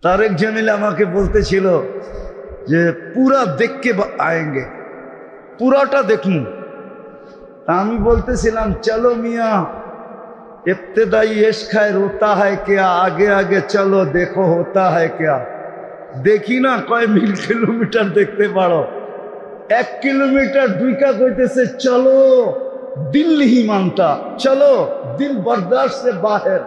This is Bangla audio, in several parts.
তারেক জামিল আমাকে বলতেছিল যে পুরা দেখকে আয়েঙ্গে, পুরাটা দেখুন। তা আমি বলতেছিলাম চলো মিয়া, इब्तिदाई इश्क है रोता है क्या, आगे आगे चलो देखो होता है क्या। देखी ना कय मिल किलोमीटर देखते पारो, 1 किलोमीटर ढुका कइतेছে चलो, दिल नहीं मानता, चलो दिल बर्दाश्त से बाहर।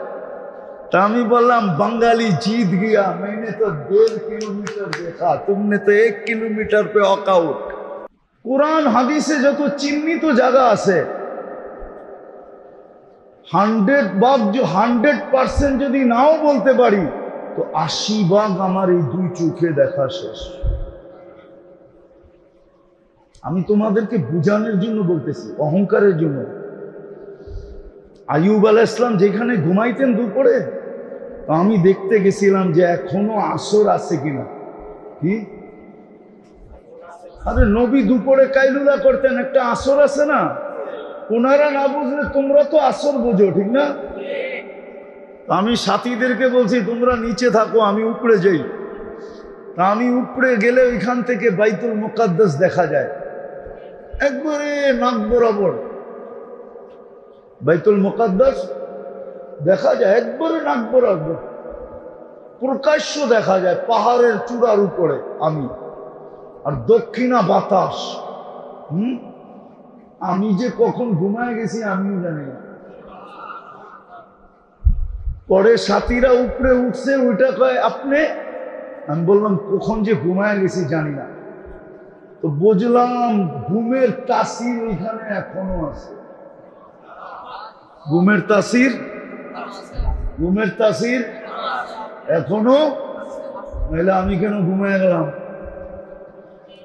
ता আমি বললাম बंगाली जीत गया, मैंने तो 1.5 किलोमीटर देखा, तुमने तो 1 किलोमीटर पे वॉकआउट। कुरान हादिसे যত চিহ্নিত জায়গা আছে 100 ভাগ, 100% যদি নাও বলতে পারি তো 80 ভাগ আমার এই দুই চোখে দেখা শেষ। আমি তোমাদেরকে বুঝানোর জন্য বলতেছি, অহংকারের জন্য। আইয়ুব আলাইহিস সালাম যেখানে ঘুমাইতেন দুপুরে, তো আমি দেখতে গেছিলাম যে এখনো আসর আছে কিনা। কি আরে নবী দুপুরে কাইলুলা করতেন, একটা আসর আছে না? ওনারা না বুঝলে তোমরা তো আসর বোঝো, ঠিক না? আমি সাথীদেরকে বলছি তোমরা নিচে থাকো, আমি উপরে যাই। তা আমি উপরে গেলে ওইখান থেকে বাইতুল মুকাদ্দাস দেখা যায়, একবারে নাক বরাবর বাইতুল মুকাদ্দাস দেখা যায়, একবারে নাক বরাবর প্রকাশ্য দেখা যায়, পাহাড়ের চূড়ার উপরে আমি। আর দক্ষিণা বাতাস। আমি যে কখন ঘুমায় গেছি আমিও জানি না। পরে সাথীরা উপরে উঠছে, ওইটা কয় আপনি। আমি বললাম কখন যে ঘুমায় গেছি জানি না। তো বুঝলাম ঘুমের তাসির ওইখানে এখনো আছে। ঘুমের তাসির এখনো। নাহলে আমি কেন ঘুমায় গেলাম?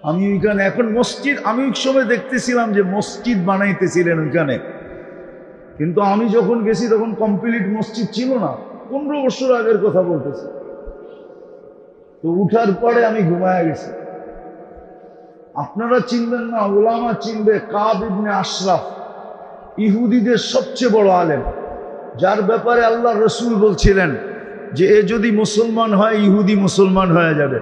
আমি ওইখানে এখন মসজিদ, আমি ওই সময় দেখতেছিলাম যে মসজিদ বানাইতেছিলেন ওইখানে, কিন্তু আমি যখন গেছি তখন কমপ্লিট মসজিদ ছিল না, 15 বছর আগের কথা বলতেছি। তো উঠার পরে আমি ঘুমায় গেছি। আপনারা চিনবেন না, ওলামা চিনবে, কাব ইবনে আশরাফ, ইহুদিদের সবচেয়ে বড় আলেম, যার ব্যাপারে আল্লাহ রসুল বলছিলেন যে এ যদি মুসলমান হয় ইহুদি মুসলমান হয়ে যাবে।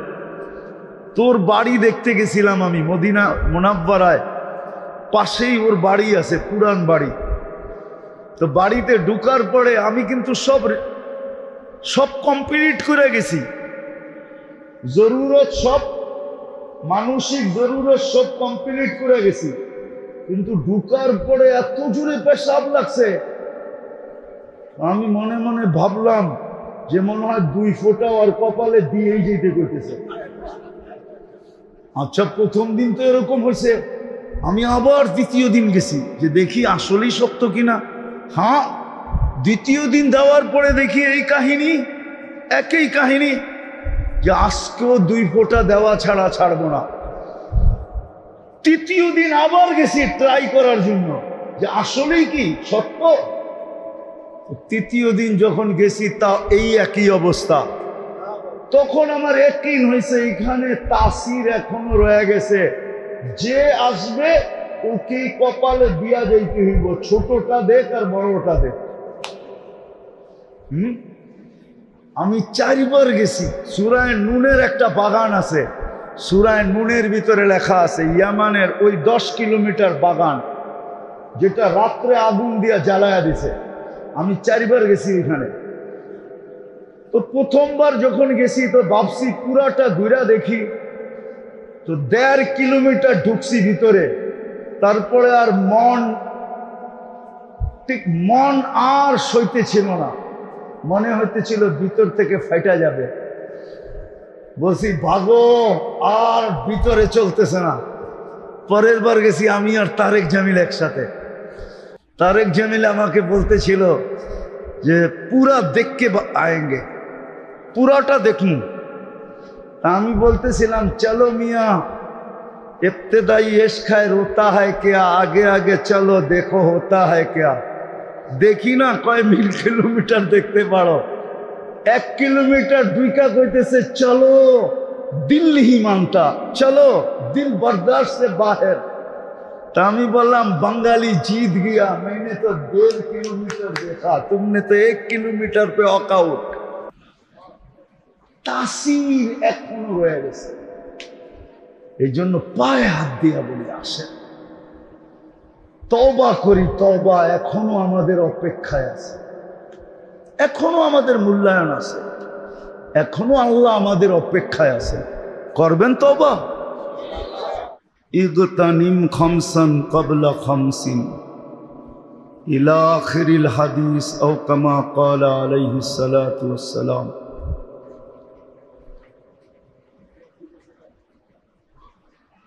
তোর বাড়ি দেখতে গেছিলাম আমি মদিনা মুনাব্বারায়, পাশেই ওর বাড়ি আছে, পুরান বাড়ি। তো বাড়িতে ঢুকার পরে আমি কিন্তু সব কমপ্লিট করে গেছি, জরুরত সব, মানসিক জরুরত সব কমপ্লিট করে গেছি। কিন্তু ঢুকার পরে এত জোরে পেশাব লাগছে, আমি মনে মনে ভাবলাম যে মনে হয় 2 ফোঁটা আর কপালে দিয়েই যেতে করতেছে। আচ্ছা, প্রথম দিন তো এরকম হয়েছে, আমি আবার দ্বিতীয় দিন গেছি যে দেখি আসলেই সত্য কিনা। হ্যাঁ, দ্বিতীয় দিন দেওয়ার পরে দেখি এই কাহিনী, একই কাহিনী, যে আজকেও 2 ফোঁটা দেওয়া ছাড়া ছাড়বো না। তৃতীয় দিন আবার গেছি ট্রাই করার জন্য যে আসলেই কি সত্য। তৃতীয় দিন যখন গেছি তা এই একই অবস্থা। তখন আমার ইয়াকিন হয়েছে এখানে তাসির এখনো রয়ে গেছে, যে আসবে ওকে কপালে দিয়া যাইতে হইব, ছোটটা দেখ আর বড়টা দেখ। আমি 4 বার গেছি। সূরায়ে নুনের একটা বাগান আছে, সূরায়ে নুনের ভিতরে লেখা আছে ইয়ামানের ওই 10 কিলোমিটার বাগান, যেটা রাত্রে আগুন দিয়া জ্বালায়া দিছে। আমি 4 বার গেছি এখানে। তো প্রথমবার যখন গেছি তো ভাবছি পুরাটা ঘুরা দেখি, তো 1.5 কিলোমিটার ঢুকছি ভিতরে। তারপরে আর মন আর সইতেছিল না, মনে হইতেছিল ভিতর থেকে ফাইটা যাবে। বলছি ভাগো, আর ভিতরে চলতেছে না। পরের বার গেছি আমি আর তারেক জামিল একসাথে। তারেক জামিল আমাকে বলতেছিল যে পুরা দেখকে আয়েঙ্গে, পুরাটা দেখুন। তা আমি বলতেছিলাম চলো মিয়া, इब्तिदाई इश्क है रोता है क्या, आगे आगे चलो देखो होता है क्या। देखी ना कय मिल किलोमीटर देखते पारो, 1 किलोमीटर ढुका कइतेছে चलो, दिल नहीं मानता, चलो दिल बर्दाश्त से बाहर। ता আমি বললাম बंगाली जीत गया, मैंने तो 1.5 किलोमीटर देखा, तुमने तो 1 किलोमीटर पे वॉकआउट। তাসির এখনো রয়ে গেছে। এই জন্য পায়ে হাত দিয়া বলি, আসেন তওবা করি। তওবা এখনো আমাদের অপেক্ষায় আছে, এখনো আমাদের মূল্যায়ন আছে, এখনো আল্লাহ আমাদের অপেক্ষায় আছে। করবেন তওবা? ইগতানিম খামসান ক্বাবলা খামসিন ইলা আখিরিল হাদিস আও কামা ক্বালা আলাইহিস সালাতু ওয়াস সালাম।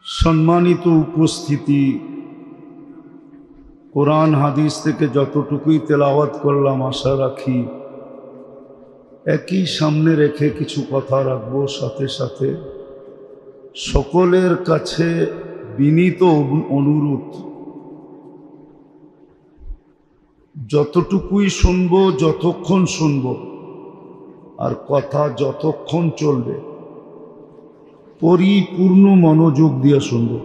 সম্মানিত উপস্থিতি, কোরআন হাদিস থেকে যতটুকুই তেলাওয়াত করলাম, আশা রাখি একই সামনে রেখে কিছু কথা রাখবো। সাথে সাথে সকলের কাছে বিনীত অনুরোধ, যতটুকুই শুনবো, যতক্ষণ শুনবো, আর কথা যতক্ষণ চলবে, পরিপূর্ণ মনোযোগ দিয়ে শুনবো।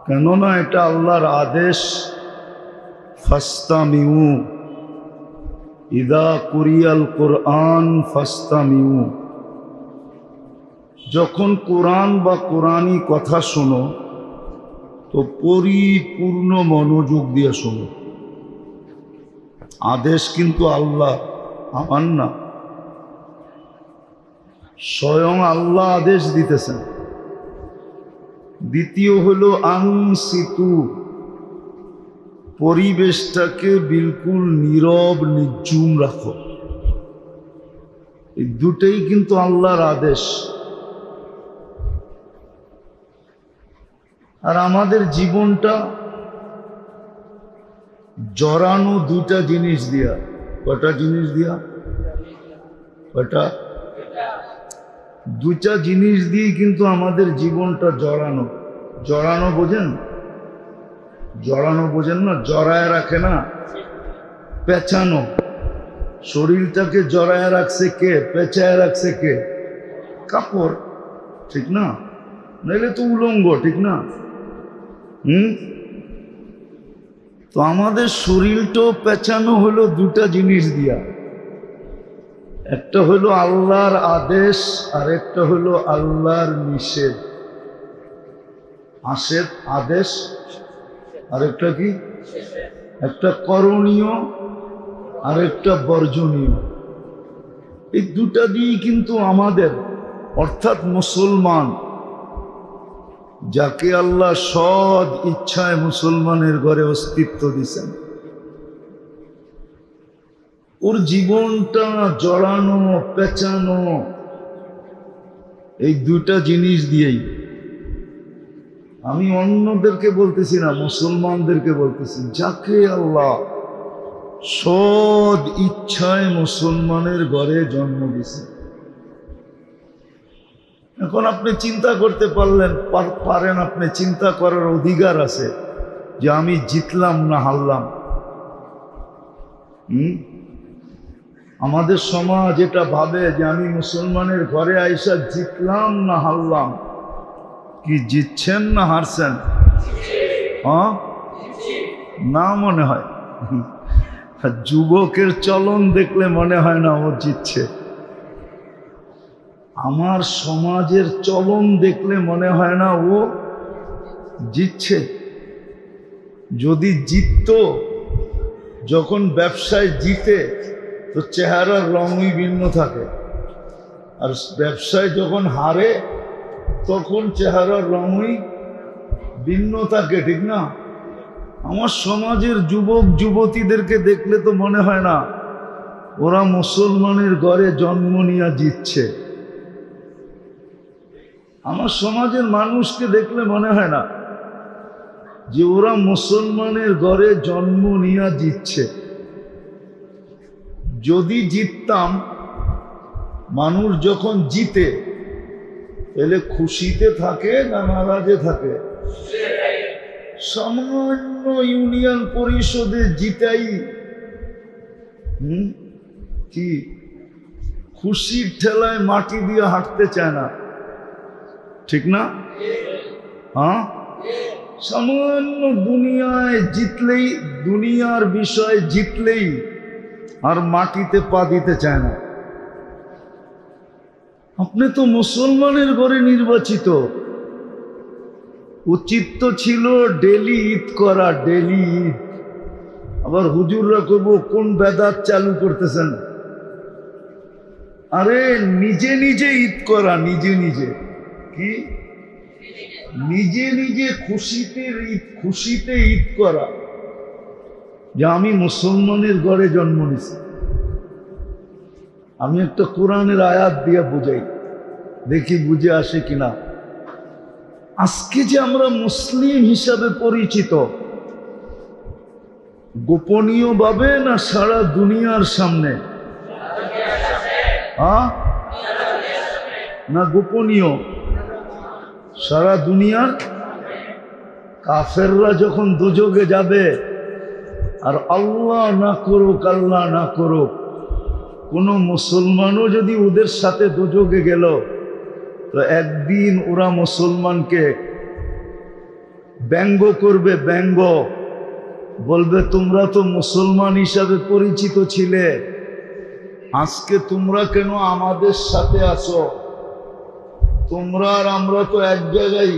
কেননা এটা আল্লাহর আদেশ। ফাস্তামিউ ইদা কুরিয়াল কোরআন ফাস্তামিউ। যখন কোরআন বা কোরআনী কথা শোনো তো পরিপূর্ণ মনোযোগ দিয়ে শোনো। আদেশ কিন্তু আল্লাহ, আমার না। স্বয়ং আল্লাহ আদেশ দিতেছেন। দ্বিতীয় হলো আনসিতু, পরিবেশটাকে বিলকুল নীরব নির্জুম রাখো। এই দুটেই কিন্তু আল্লাহর আদেশ। আর আমাদের জীবনটা জড়ানো দুটা জিনিস দিয়া। কটা জিনিস দিয়া? কটা? দুটা জিনিস দিয়ে কিন্তু আমাদের জীবনটা জড়ানো। জড়ানো বোঝেন? জড়ানো বোঝেন না? জড়ায় রাখে না, পেঁচানো। শরীরটাকে জড়ায় রাখছে কে? পেঁচায় রাখছে কে? কাপড়, ঠিক না? নাইলে তো উলঙ্গ, ঠিক না? তো আমাদের শরীরটাও পেঁচানো হলো দুটা জিনিস দিয়া। একটা হলো আল্লাহর আদেশ, আর একটা হলো আল্লাহর নিষেধ। আদেশ আর একটা কি? একটা করণীয় আর একটা বর্জনীয়। এই দুটা দিয়ে কিন্তু আমাদের, অর্থাৎ মুসলমান, যাকে আল্লাহ সৎ ইচ্ছায় মুসলমানের ঘরে অস্তিত্ব দিয়েছেন, ওর জীবনটা জড়ানো পেঁচানো এই দুটা জিনিস দিয়েই। আমি অন্যদেরকে বলতেছি না, মুসলমানদেরকে বলতেছি, যাকে আল্লাহ সৎ ইচ্ছায় মুসলমানের ঘরে জন্ম দিয়েছে। এখন আপনি চিন্তা করতে পারেন, আপনি চিন্তা করার অধিকার আছে যে আমি জিতলাম না হারলাম। আমাদের সমাজ এটা ভাবে যে আমি মুসলমানের ঘরে আইসা জিতলাম না হারলাম। কি জিতছেন না হারছেন? হ্যাঁ, না মনে হয়। যুবকের চলন দেখলে মনে হয় না ও জিতছে। আমার সমাজের চলন দেখলে মনে হয় না ও জিতছে। যদি জিতত, যখন ব্যবসায় জিতে তো চেহারার রঙই ভিন্ন থাকে, আর ব্যবসায় যখন হারে তখন চেহারার রঙই ভিন্ন থাকে, ঠিক না? আমার সমাজের যুবক যুবতীদেরকে দেখলে তো মনে হয় না ওরা মুসলমানের ঘরে জন্ম নিয়ে জিতছে। আমার সমাজের মানুষকে দেখলে মনে হয় না যে ওরা মুসলমানের ঘরে জন্ম নিয়ে জিতছে। যদি জিততাম, মানুষ যখন জিতে তাহলে খুশিতে থাকে না নারাজে থাকে? সামান্য ইউনিয়ন পরিষদে জিতাই কি খুশির ঠেলায় মাটি দিয়ে হাঁটতে চায় না, ঠিক না? হ্যাঁ, সামান্য দুনিয়ায় জিতলেই, দুনিয়ার বিষয়ে জিতলেই আর মাটিতে পা দিতে চায় না। আপনি তো মুসলমানের ঘরে নির্বাচিত, উচিত তো ছিল ডেলি ঈদ করা, ডেলি ঈদ। আবার হুজুররা কব কোন বেদাত চালু করতেছেন? আরে নিজে নিজে ঈদ করা, নিজে নিজে। কি নিজে নিজে খুশিতে ঈদ করা, যে আমি মুসলমানের ঘরে জন্ম নিছি। আমি একটা কোরআনের আয়াত দিয়ে বুঝাই, দেখি বুঝে আসে কিনা। আজকে যে আমরা মুসলিম হিসাবে পরিচিত, গোপনীয় ভাবে না সারা দুনিয়ার সামনে? না গোপনীয়? সারা দুনিয়ার কাফেররা যখন দুজকে যাবে, আর আল্লাহ না করুক, আল্লাহ না করুক, কোন মুসলমানও যদি ওদের সাথে দুজকে গেল, তো একদিন ওরা মুসলমানকে ব্যঙ্গ করবে, ব্যঙ্গ বলবে, তোমরা তো মুসলমান হিসাবে পরিচিত ছিলে, আজকে তোমরা কেন আমাদের সাথে আসো? তোমরা আর আমরা তো এক জায়গায়।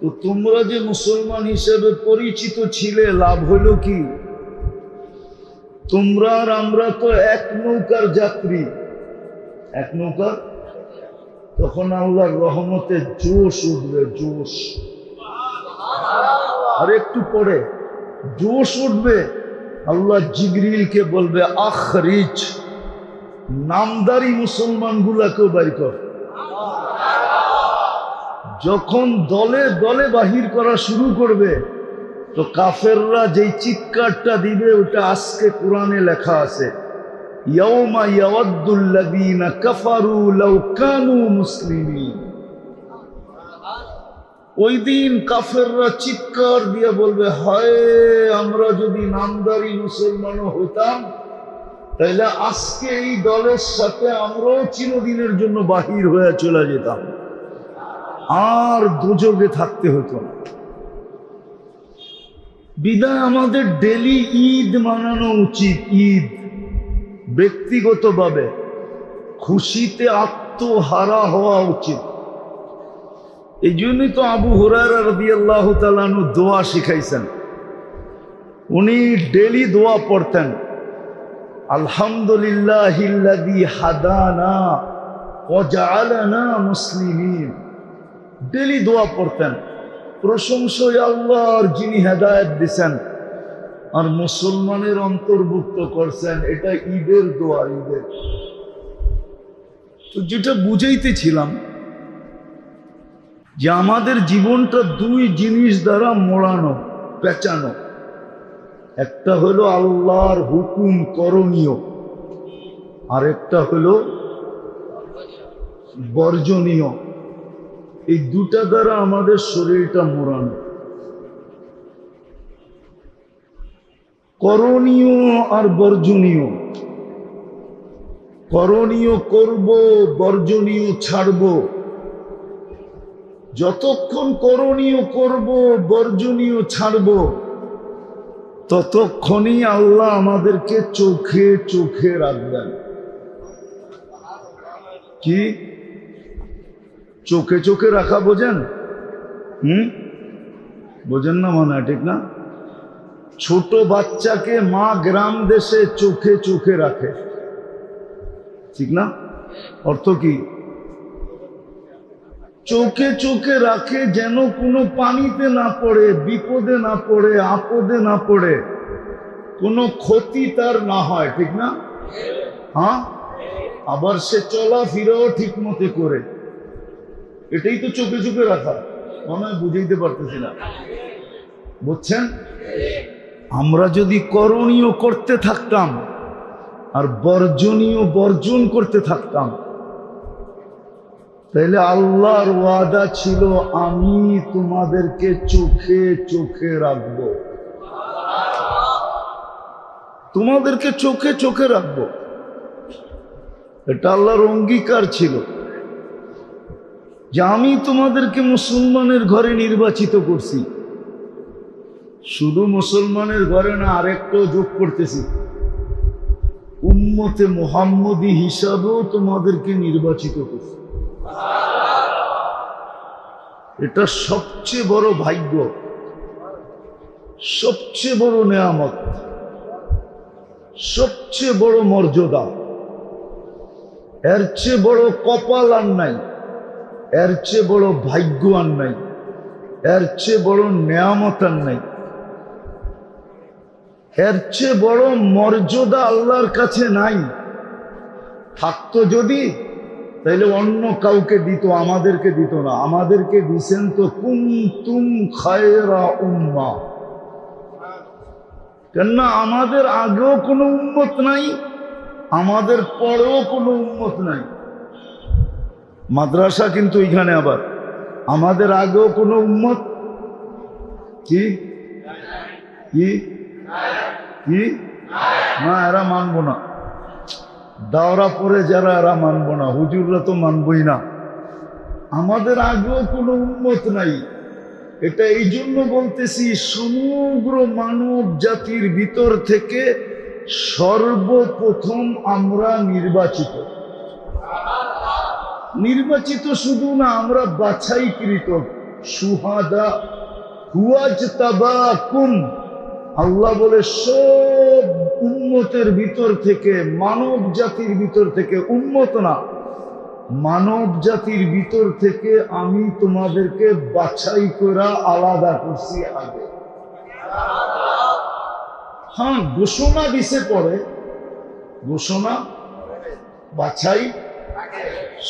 তো তোমরা যে মুসলমান হিসেবে পরিচিত ছিলে, লাভ হলো কি? তোমরা আর আমরা তো এক নৌকার যাত্রী, এক নৌকার। তখন আল্লাহর রহমতে জোশ উঠবে, জোশ। আর একটু পরে জোশ উঠবে, আল্লাহ জিবরিলকে বলবে, আখরিজ, নামদারি মুসলমান গুলাকেও বাইর কর। যখন দলে দলে বাহির করা শুরু করবে, তো কাফেররা যেই চিৎকারটা দিবে, ওটা আজকে কোরআনে লেখা আছে, ইয়াউমা ইয়াওয়াদ্দুল্লাযীনা কাফারু লাউ কানু মুসলিমিন। ওই দিন কাফেররা চিৎকার দিয়ে বলবে, হায়, আমরা যদি নামদারি মুসলমানও হইতাম, তাহলে আজকে এই দলের সাথে আমরাও চিরদিনের জন্য বাহির হয়ে চলে যেতাম, আর দুজকে থাকতে হতো না। বিদায় আমাদের ডেলি ঈদ মানানো উচিত। ঈদ ব্যক্তিগতভাবে খুশিতে আত্মহারা হওয়া উচিত। এই জন্যই তো আবু হুরায়রা রাদিয়াল্লাহু তাআলা আনহু দোয়া শিখাইছেন। উনি ডেলি দোয়া পড়তেন, আলহামদুলিল্লাহিল্লাযী হাদানা ওয়া জাআলানা মুসলিমিন। ডেলি দোয়া পড়তেন, প্রশংসা আল্লাহর যিনি হেদায়েত দিয়েছেন আর মুসলমানের অন্তর্ভুক্ত করছেন। এটা ঈদের দোয়া, ঈদের। তো যেটা বুঝাইতেছিলাম, যে আমাদের জীবনটা দুই জিনিস দ্বারা মোড়ানো, পেঁচানো। একটা হলো আল্লাহর হুকুম করণীয়, আর একটা হলো বর্জনীয়। এই দুটা দ্বারা আমাদের শরীরটা মোড়ানো। করণীয় আর বর্জনীয়। করণীয় করব, বর্জনীয় ছাড়ব। যতক্ষণ করণীয় করব, বর্জনীয় ছাড়ব, ততক্ষণই আল্লাহ আমাদেরকে চোখে চোখে রাখবেন। কি চোখে চোখে রাখা বোঝেন? বোঝেন না মনে হয়, ঠিক না? ছোট বাচ্চাকে মা গ্রাম দেশে চোখে চোখে রাখে, ঠিক না? অর্থ কি? চোখে চোখে রাখে, যেন কোনো পানিতে না পড়ে, বিপদে না পড়ে, আপদে না পড়ে, কোনো ক্ষতি তার না হয়, ঠিক না? হ্যাঁ, আবার সে চলাফেরাও ঠিক মতো করে। এটাই তো চোখে চোখে রাখা। মনে হয় বুঝাইতে পারতেছি না, বুঝছেন? আমরা যদি করণীয় করতে থাকতাম আর বর্জনীয় বর্জন করতে থাকতাম, তাহলে আল্লাহর ওয়াদা ছিল, আমি তোমাদেরকে চোখে চোখে রাখবো, তোমাদেরকে চোখে চোখে রাখবো। এটা আল্লাহর অঙ্গীকার ছিল, যে আমি তোমাদেরকে মুসলমানের ঘরে নির্বাচিত করছি। শুধু মুসলমানের ঘরে না, আরেকটাও যোগ করতেছি, উম্মতে মুহাম্মদী হিসাবেও তোমাদেরকে নির্বাচিত করছে। এটা সবচেয়ে বড় ভাগ্য, সবচেয়ে বড় নেয়ামত, সবচেয়ে বড় মর্যাদা। এর চেয়ে বড় কপাল আর নাই, এর চেয়ে বড় ভাগ্য আর নাই, এর চেয়ে বড় নেয়ামত আর নাই, এর চেয়ে বড় মর্যাদা আল্লাহর কাছে নাই। থাকতো যদি তাইলে অন্য কাউকে দিত, আমাদেরকে দিত না। আমাদেরকে দিছেন তো কুনতুম খায়রা উম্মাহ। কেননা আমাদের আগেও কোনো উম্মত নাই, আমাদের পরেও কোনো উম্মত নাই। মাদ্রাসা কিন্তু এখানে আবার আমাদের আগেও কোনো উম্মত কি কি কি না, এরা মানবো না। দাওরা পরে যারা, এরা মানবো না। হুজুররা তো মানবই না। আমাদের আগেও কোনো উম্মত নাই। এটা এই জন্য বলতেছি, সমগ্র মানব জাতির ভিতর থেকে সর্বপ্রথম আমরা নির্বাচিত। নির্বাচিত শুধু না, আমরা বাছাইকৃত। সুহাদা হুয়াজতাবাকুম। আল্লাহ বলে সব উম্মতের ভিতর থেকে, মানব জাতির ভিতর থেকে, উম্মত না, মানব জাতির ভিতর থেকে আমি তোমাদেরকে বাছাই করে আলাদা করছি আগে। হ্যাঁ, ঘোষণা দিছে পরে, ঘোষণা বাছাই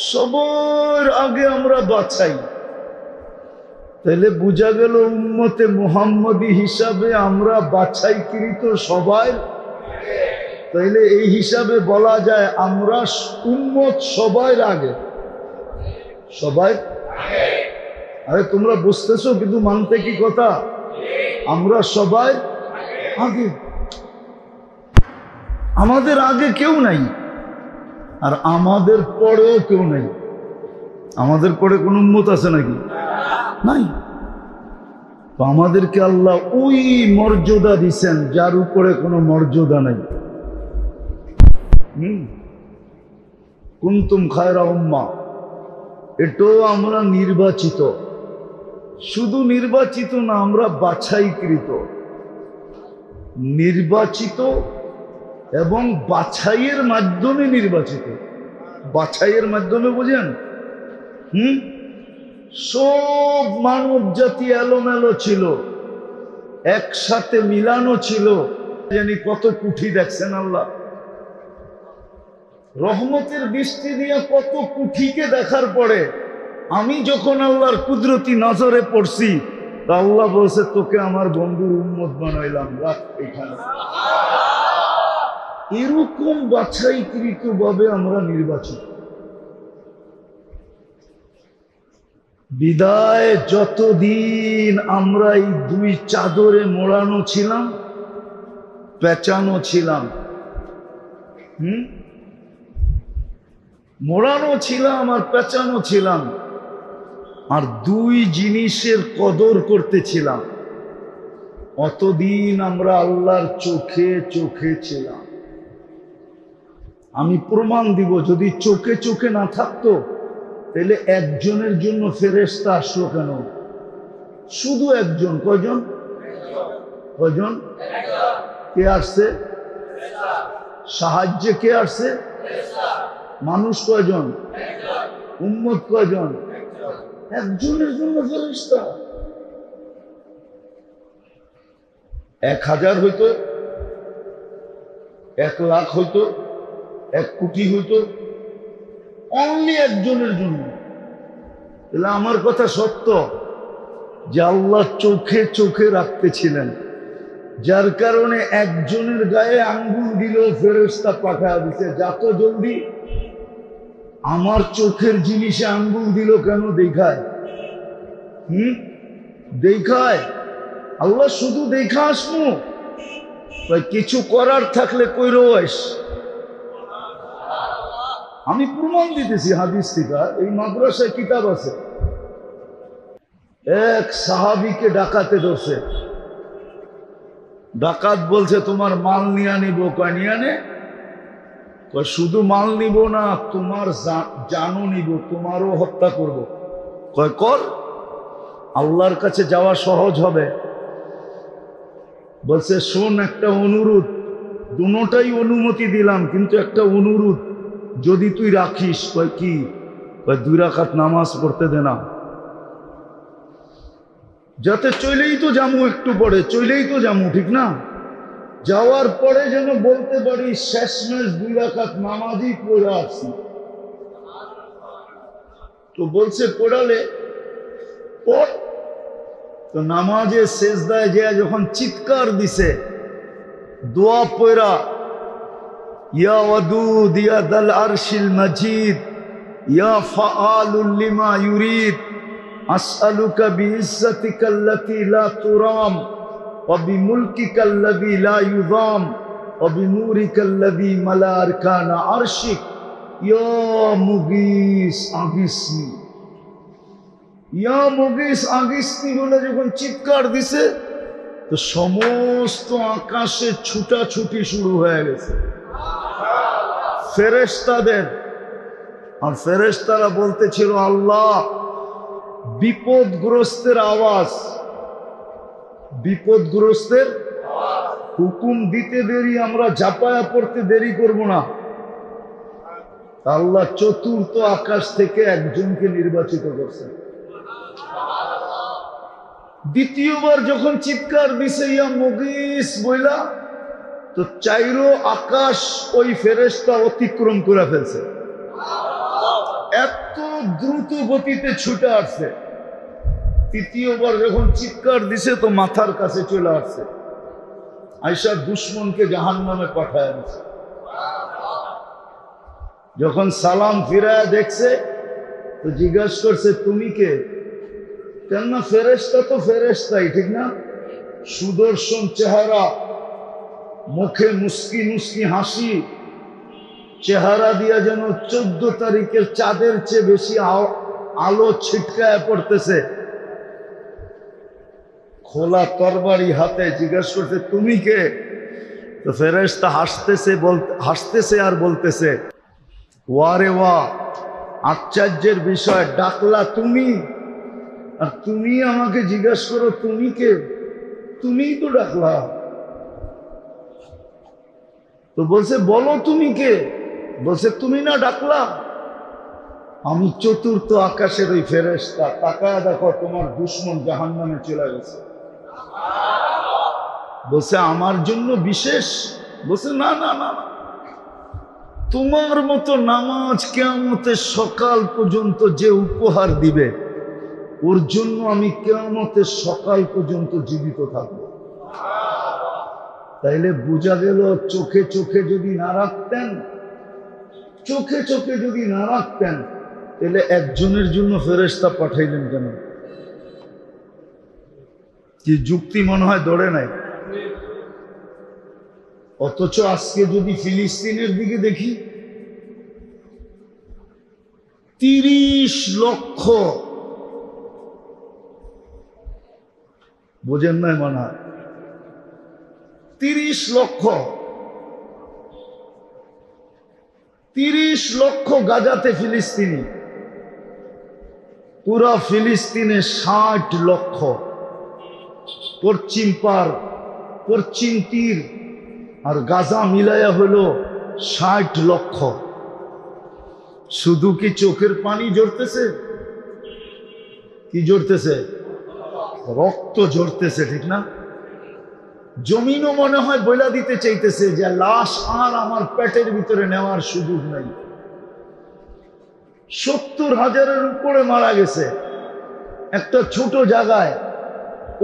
সবার আগে আমরা বাছাই। তাহলে বোঝা গেল উম্মতে মুহাম্মদী হিসাবে আমরা বাছাইকৃত সবাই। তাইলে এই হিসাবে বলা যায় আমরা উম্মত সবার আগে, সবাই। আরে তোমরা বুঝতেছো কিন্তু মানতে কি কথা? আমরা সবাই আগে, আমাদের আগে কেউ নাই, আর আমাদের পরেও কেউ নাই। আমাদের পরে কোন উম্মত আছে নাকি? নাই। তো আমাদেরকে আল্লাহ ওই মর্যাদা দিছেন যার উপরে কোনো মর্যাদা নাই। কুনতুম খায়রা উম্মাহ, এটাও আমরা নির্বাচিত। শুধু নির্বাচিত না, আমরা বাছাইকৃত। নির্বাচিত এবং বাছাইয়ের মাধ্যমে নির্বাচিত। বাছাইয়ের মাধ্যমে বুঝেন? সব মানব জাতি এলোমেলো ছিল, একসাথে মিলানো ছিল। জানি কত কুঠি দেখছেন আল্লাহ রহমতের দৃষ্টি দিয়ে, কত কুঠিকে দেখার পরে আমি যখন আল্লাহর কুদরতি নজরে পড়ছি, তা আল্লাহ বলছে তোকে আমার বন্ধুর উম্মত বানাইলাম, রাখ এখানে। এরকম বাছাইকৃত ভাবে আমরা নির্বাচিত। বিদায় যতদিন আমরা এই দুই চাদরে মোড়ানো ছিলাম, পেঁচানো ছিলাম, মোড়ানো ছিলাম আর পেঁচানো ছিলাম, আর দুই জিনিসের কদর করতেছিলাম, অতদিন আমরা আল্লাহর চোখে চোখে ছিলাম। আমি প্রমাণ দিব, যদি চোখে চোখে না থাকতো তাহলে একজনের জন্য ফেরেশতা আসলো কেন? শুধু একজন। কয়জন? কয়জন? কে আসছে সাহায্যে? কে আসছে? মানুষ কয়জন? উম্মত কয়জন? একজনের জন্য ফেরেশতা। 1000 হইতো, 1 লাখ হইতো, 1 কোটি হইতো, অনলি একজনের জন্য। তাহলে আমার কথা সত্য যে আল্লাহ চোখে চোখে রাখতেছিলেন, যার কারণে একজনের গায়ে আঙ্গুল দিলেও ফেরেশতা পাঠায় দিতে। যত জলদি আমার চোখের জিনিসে আঙ্গুল দিল কেন? দেখায়, দেখায়। আল্লাহ শুধু দেখা আসমু, কিছু করার থাকলে কইরো আইস। আমি প্রমাণ দিতেছি হাদিস থেকে, এই মাদ্রাসায় কিতাব আছে। এক সাহাবীকে ডাকাতে ধরছে। ডাকাত বলছে তোমার মাল নিয়ে আনিব। কয় নিয়ে আনে? কয় শুধু মাল নিব না, তোমার জানও নিব, তোমারও হত্যা করব। কয় কর, আল্লাহর কাছে যাওয়া সহজ হবে। বলছে শোন, একটা অনুরোধ, দুটোটাই অনুমতি দিলাম, কিন্তু একটা অনুরোধ যদি তুই রাখিস। কয় কি? কয় 2 রাকাত নামাজ পড়তে দে না, যাতে চলেই তো যামু, একটু পরে চলেই তো যামু, ঠিক না? যাওয়ার পরে যেন বলতে পারি শেষমেশ 2 রাকাত নামাজই পড়ে আসছি। তো বলছে পড়ালে পড়। তো নামাজে সেজদায় যে যখন চিৎকার দিছে, দোয়া পড়া, ইয়া ওয়াদুদ ইয়া দাল আরশিল মাজিদ ইয়া ফাআলুল লিমা ইউরিদ আসআলুকা বিইজ্জাতিকাল্লাতী লা তুরাম ওয়া বিমুলকিকাল্লাযী লা ইউযাম ওয়া বিনূরিকাল্লাযী মালা আরকানা আরশিক ইয়া মুগীস আগিসনি, ইয়া মুগীস আগিসনি বলে যখন চিৎকার দিছে, তো সমস্ত আকাশে ছুটাছুটি শুরু হয়ে গেছে ফেরেশতাদের। আর ফেরেশতারা বলতেছিল, আল্লাহ বিপদগ্রস্তের আওয়াজ, বিপদগ্রস্তের হুকুম দিতে দেরি, আমরা ঝাঁপায়া পড়তে দেরি করব না। আল্লাহ চতুর্থ আকাশ থেকে একজনকে নির্বাচিত করছেন। দ্বিতীয়বার যখন চিৎকার দিছে ইয়া মুগীস বইলা, তো 4 আকাশ ওই ফেরেশতা অতিক্রম করে ফেলছে, এত দ্রুত গতিতে ছুটে আসছে। তৃতীয়বার যখন চিৎকার দিছে, তো মাথার কাছে চলে আসছে, আয়েশা দুশ্মনকে জাহান্নামে পাঠায় দিছে। যখন সালাম ফিরায় দেখছে, তো জিজ্ঞাসা করছে তুমি কে? কেননা ফেরেশতা তো ফেরেশতাই, ঠিক না? সুদর্শন চেহারা, মুখে মুস্কি মুস্কি হাসি, চেহারা দিয়া যেন 14 তারিখের চাঁদের চেয়ে বেশি আলো ছিটকায় পড়তেছে। খোলা তরবারি হাতে জিজ্ঞাসা করছে তুমি কে? তো ফেরেশতা হাসতেছে আর বলতেছে, ওয়ারে ওয়া, আশ্চর্যের বিষয়, ডাকলা তুমি, আর তুমি আমাকে জিজ্ঞাসা করো তুমি কে? তুমিই তো ডাকলা। তো বলছে বলো তুমি কে? বলছে তুমি না ডাকলা? আমি চতুর্থ আকাশের ওই ফেরেশতা, তাকায় দেখো তোমার দুশ্মন জাহান্নামে চলে গেছে। বলছে আমার জন্য বিশেষ? বলছে না না না, তোমার মতো নামাজ কিয়ামতের সকাল পর্যন্ত যে উপহার দিবে, ওর জন্য আমি কিয়ামতের সকাল পর্যন্ত জীবিত থাকবো। তাইলে বোঝা গেল, চোখে চোখে যদি না রাখতেন, চোখে চোখে যদি না রাখতেন, তাহলে একজনের জন্য ফেরেশতা পাঠাইলেন কেন? কি যুক্তি মনে হয় দৌড়ে নাই? অথচ আজকে যদি ফিলিস্তিনের দিকে দেখি, 30 লক্ষ, বোঝেন নাই মনে হয়, 30 লক্ষ, 30 লক্ষ গাজাতে ফিলিস্তিনি, পুরা ফিলিস্তিনে 60 লক্ষ, পশ্চিম পার, পশ্চিম তীর আর গাজা মিলাইয়া হলো 60 লক্ষ। শুধু কি চোখের পানি ঝরতেছে? কি ঝরতেছে? রক্ত ঝরতেছে, ঠিক না? জমিনও মনে হয় বইলা দিতে চাইতেছে যে লাশ আর আমার পেটের ভিতরে নেওয়ার সুযোগ নাই। 70,000-এর উপরে মারা গেছে একটা ছোট জায়গায়,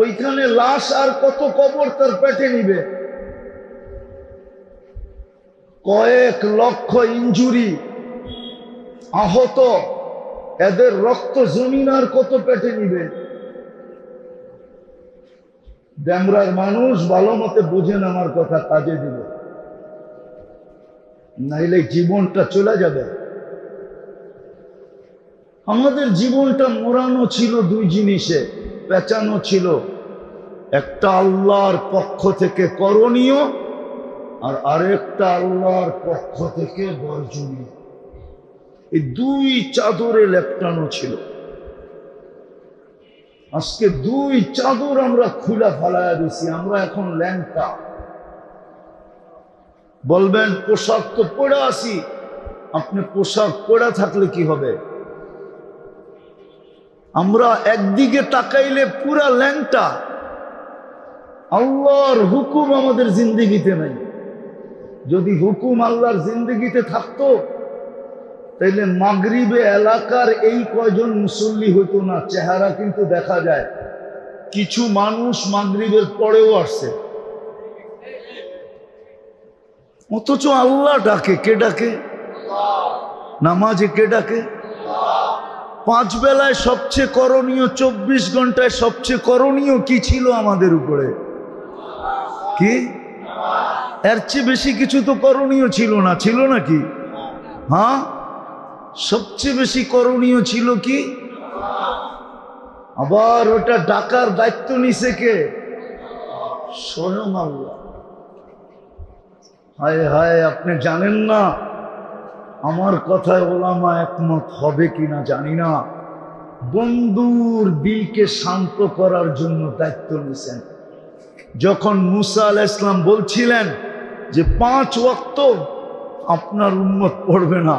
ওইখানে লাশ আর কত কবর তার পেটে নিবে? কয়েক লক্ষ ইনজুরি, আহত, এদের রক্ত জমিন আর কত পেটে নিবে? ড্যামরার মানুষ ভালো মতে বোঝেন আমার কথা, কাজে দিবে, নাইলে জীবনটা চলে যাবে। আমাদের জীবনটা মোড়ানো ছিল 2 জিনিসে, পেঁচানো ছিল। একটা আল্লাহর পক্ষ থেকে করণীয়, আর আরেকটা আল্লাহর পক্ষ থেকে বর্জনীয়। এই দুই চাদরে লেপটানো ছিল। আজকে দুই চাদর আমরা খুলে ফেলায় দিছি, আমরা এখন ল্যাংটা। বলবেন পোশাক তো পরে আসি, আপনি পোশাক পরে থাকলে কি হবে? আমরা একদিকে তাকাইলে পুরা ল্যাংটা। আল্লাহর হুকুম আমাদের জিন্দেগিতে নাই। যদি হুকুম আল্লাহর জিন্দেগিতে থাকতো তাইলে মাগরিবে এলাকার এই কয়জন মুসল্লি হইতো না। চেহারা কিন্তু দেখা যায়, কিছু মানুষ মাগরিবের পরেও আসছে, অথচ আল্লাহ ডাকে। কে ডাকে? নামাজে কে ডাকে? 5 বেলায় সবচেয়ে করণীয়, 24 ঘন্টায় সবচেয়ে করণীয় কি ছিল আমাদের উপরে? কি? এর চেয়ে বেশি কিছু তো করণীয় ছিল না, ছিল নাকি? হ্যাঁ, সবচেয়ে বেশি করণীয় ছিল কি? আবার ওটা ডাকার দায়িত্ব নিছে কে? স্বয়ং আল্লাহ। হায় হায়, আপনি জানেন না আমার কথায় ওলামা একমত হবে কিনা জানি না। বন্ধুর দিলকে শান্ত করার জন্য দায়িত্ব নিছেন। যখন মুসা আলাইহিস সালাম বলছিলেন যে 5 ওয়াক্ত আপনার উম্মত পড়বে না,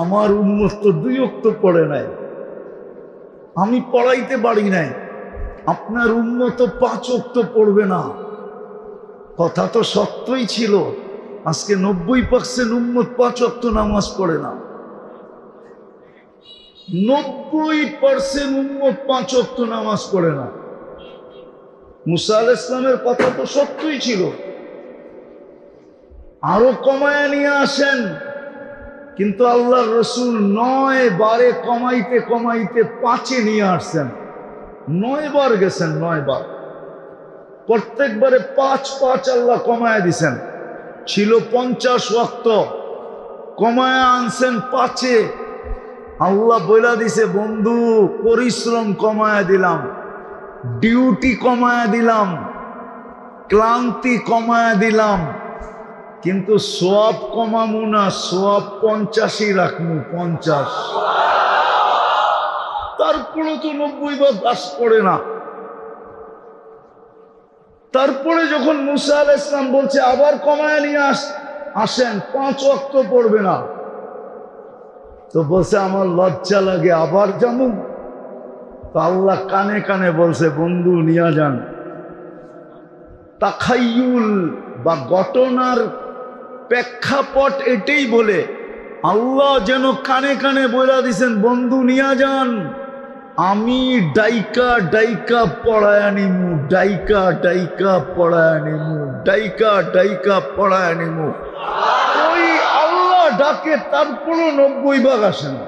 আমার উম্মত তো 2 ওয়াক্ত পড়ে নাই, আমি পড়াইতে পারি নাই, আপনার উম্মত তো 5 ওয়াক্ত পড়বে না। কথা তো সত্যই ছিল। আজকে 90% উম্মত 5 ওয়াক্ত নামাজ পড়ে না। 90% উম্মত 5 ওয়াক্ত নামাজ পড়ে না। মুসা আলাইহিস সালামের কথা তো সত্যই ছিল, আরো কমায় নিয়ে আসেন, কিন্তু আল্লাহর রাসূল 9 বারে কমাইতে কমাইতে 5-এ নিয়ে আসছেন। 9 বার গেছেন, 9 বার। প্রত্যেকবারে 5 আল্লাহ কমায় দিছেন। ছিল 50 ওয়াক্ত, কমায় আনছেন 5-এ। আল্লাহ বইলা দিছে, বন্ধু পরিশ্রম কমায় দিলাম, ডিউটি কমায় দিলাম, ক্লান্তি কমায় দিলাম, কিন্তু সওয়াব কমামু না, সওয়াব 50-ই রাখমু। 50। তারপরে তো 90 বার বাস পড়ে না। তারপরে যখন মুসা আলাইহিস সালাম বলছে আবার কমায় নিয়ে আসেন, 5 ওয়াক্ত পড়বে না, তো বলছে আমার লজ্জা লাগে, আবার যাবো। তো আল্লাহ কানে কানে বলছে, বন্ধু নিয়ে যান। তাখাইয়ুল বা ঘটনার প্রেক্ষাপট এটাই বলে আল্লাহ যেন কানে কানে বলে দিছেন, বন্ধু নিয়ে যান, আমি ডাইকা ডাইকা পড়ায় নিমু, ডাইকা ডাইকা পড়ায় নিমু, ডাইকা ডাইকা পড়ায় নিমু। ওই আল্লাহ ডাকে, তারপরও 90 ভাগ আসে না।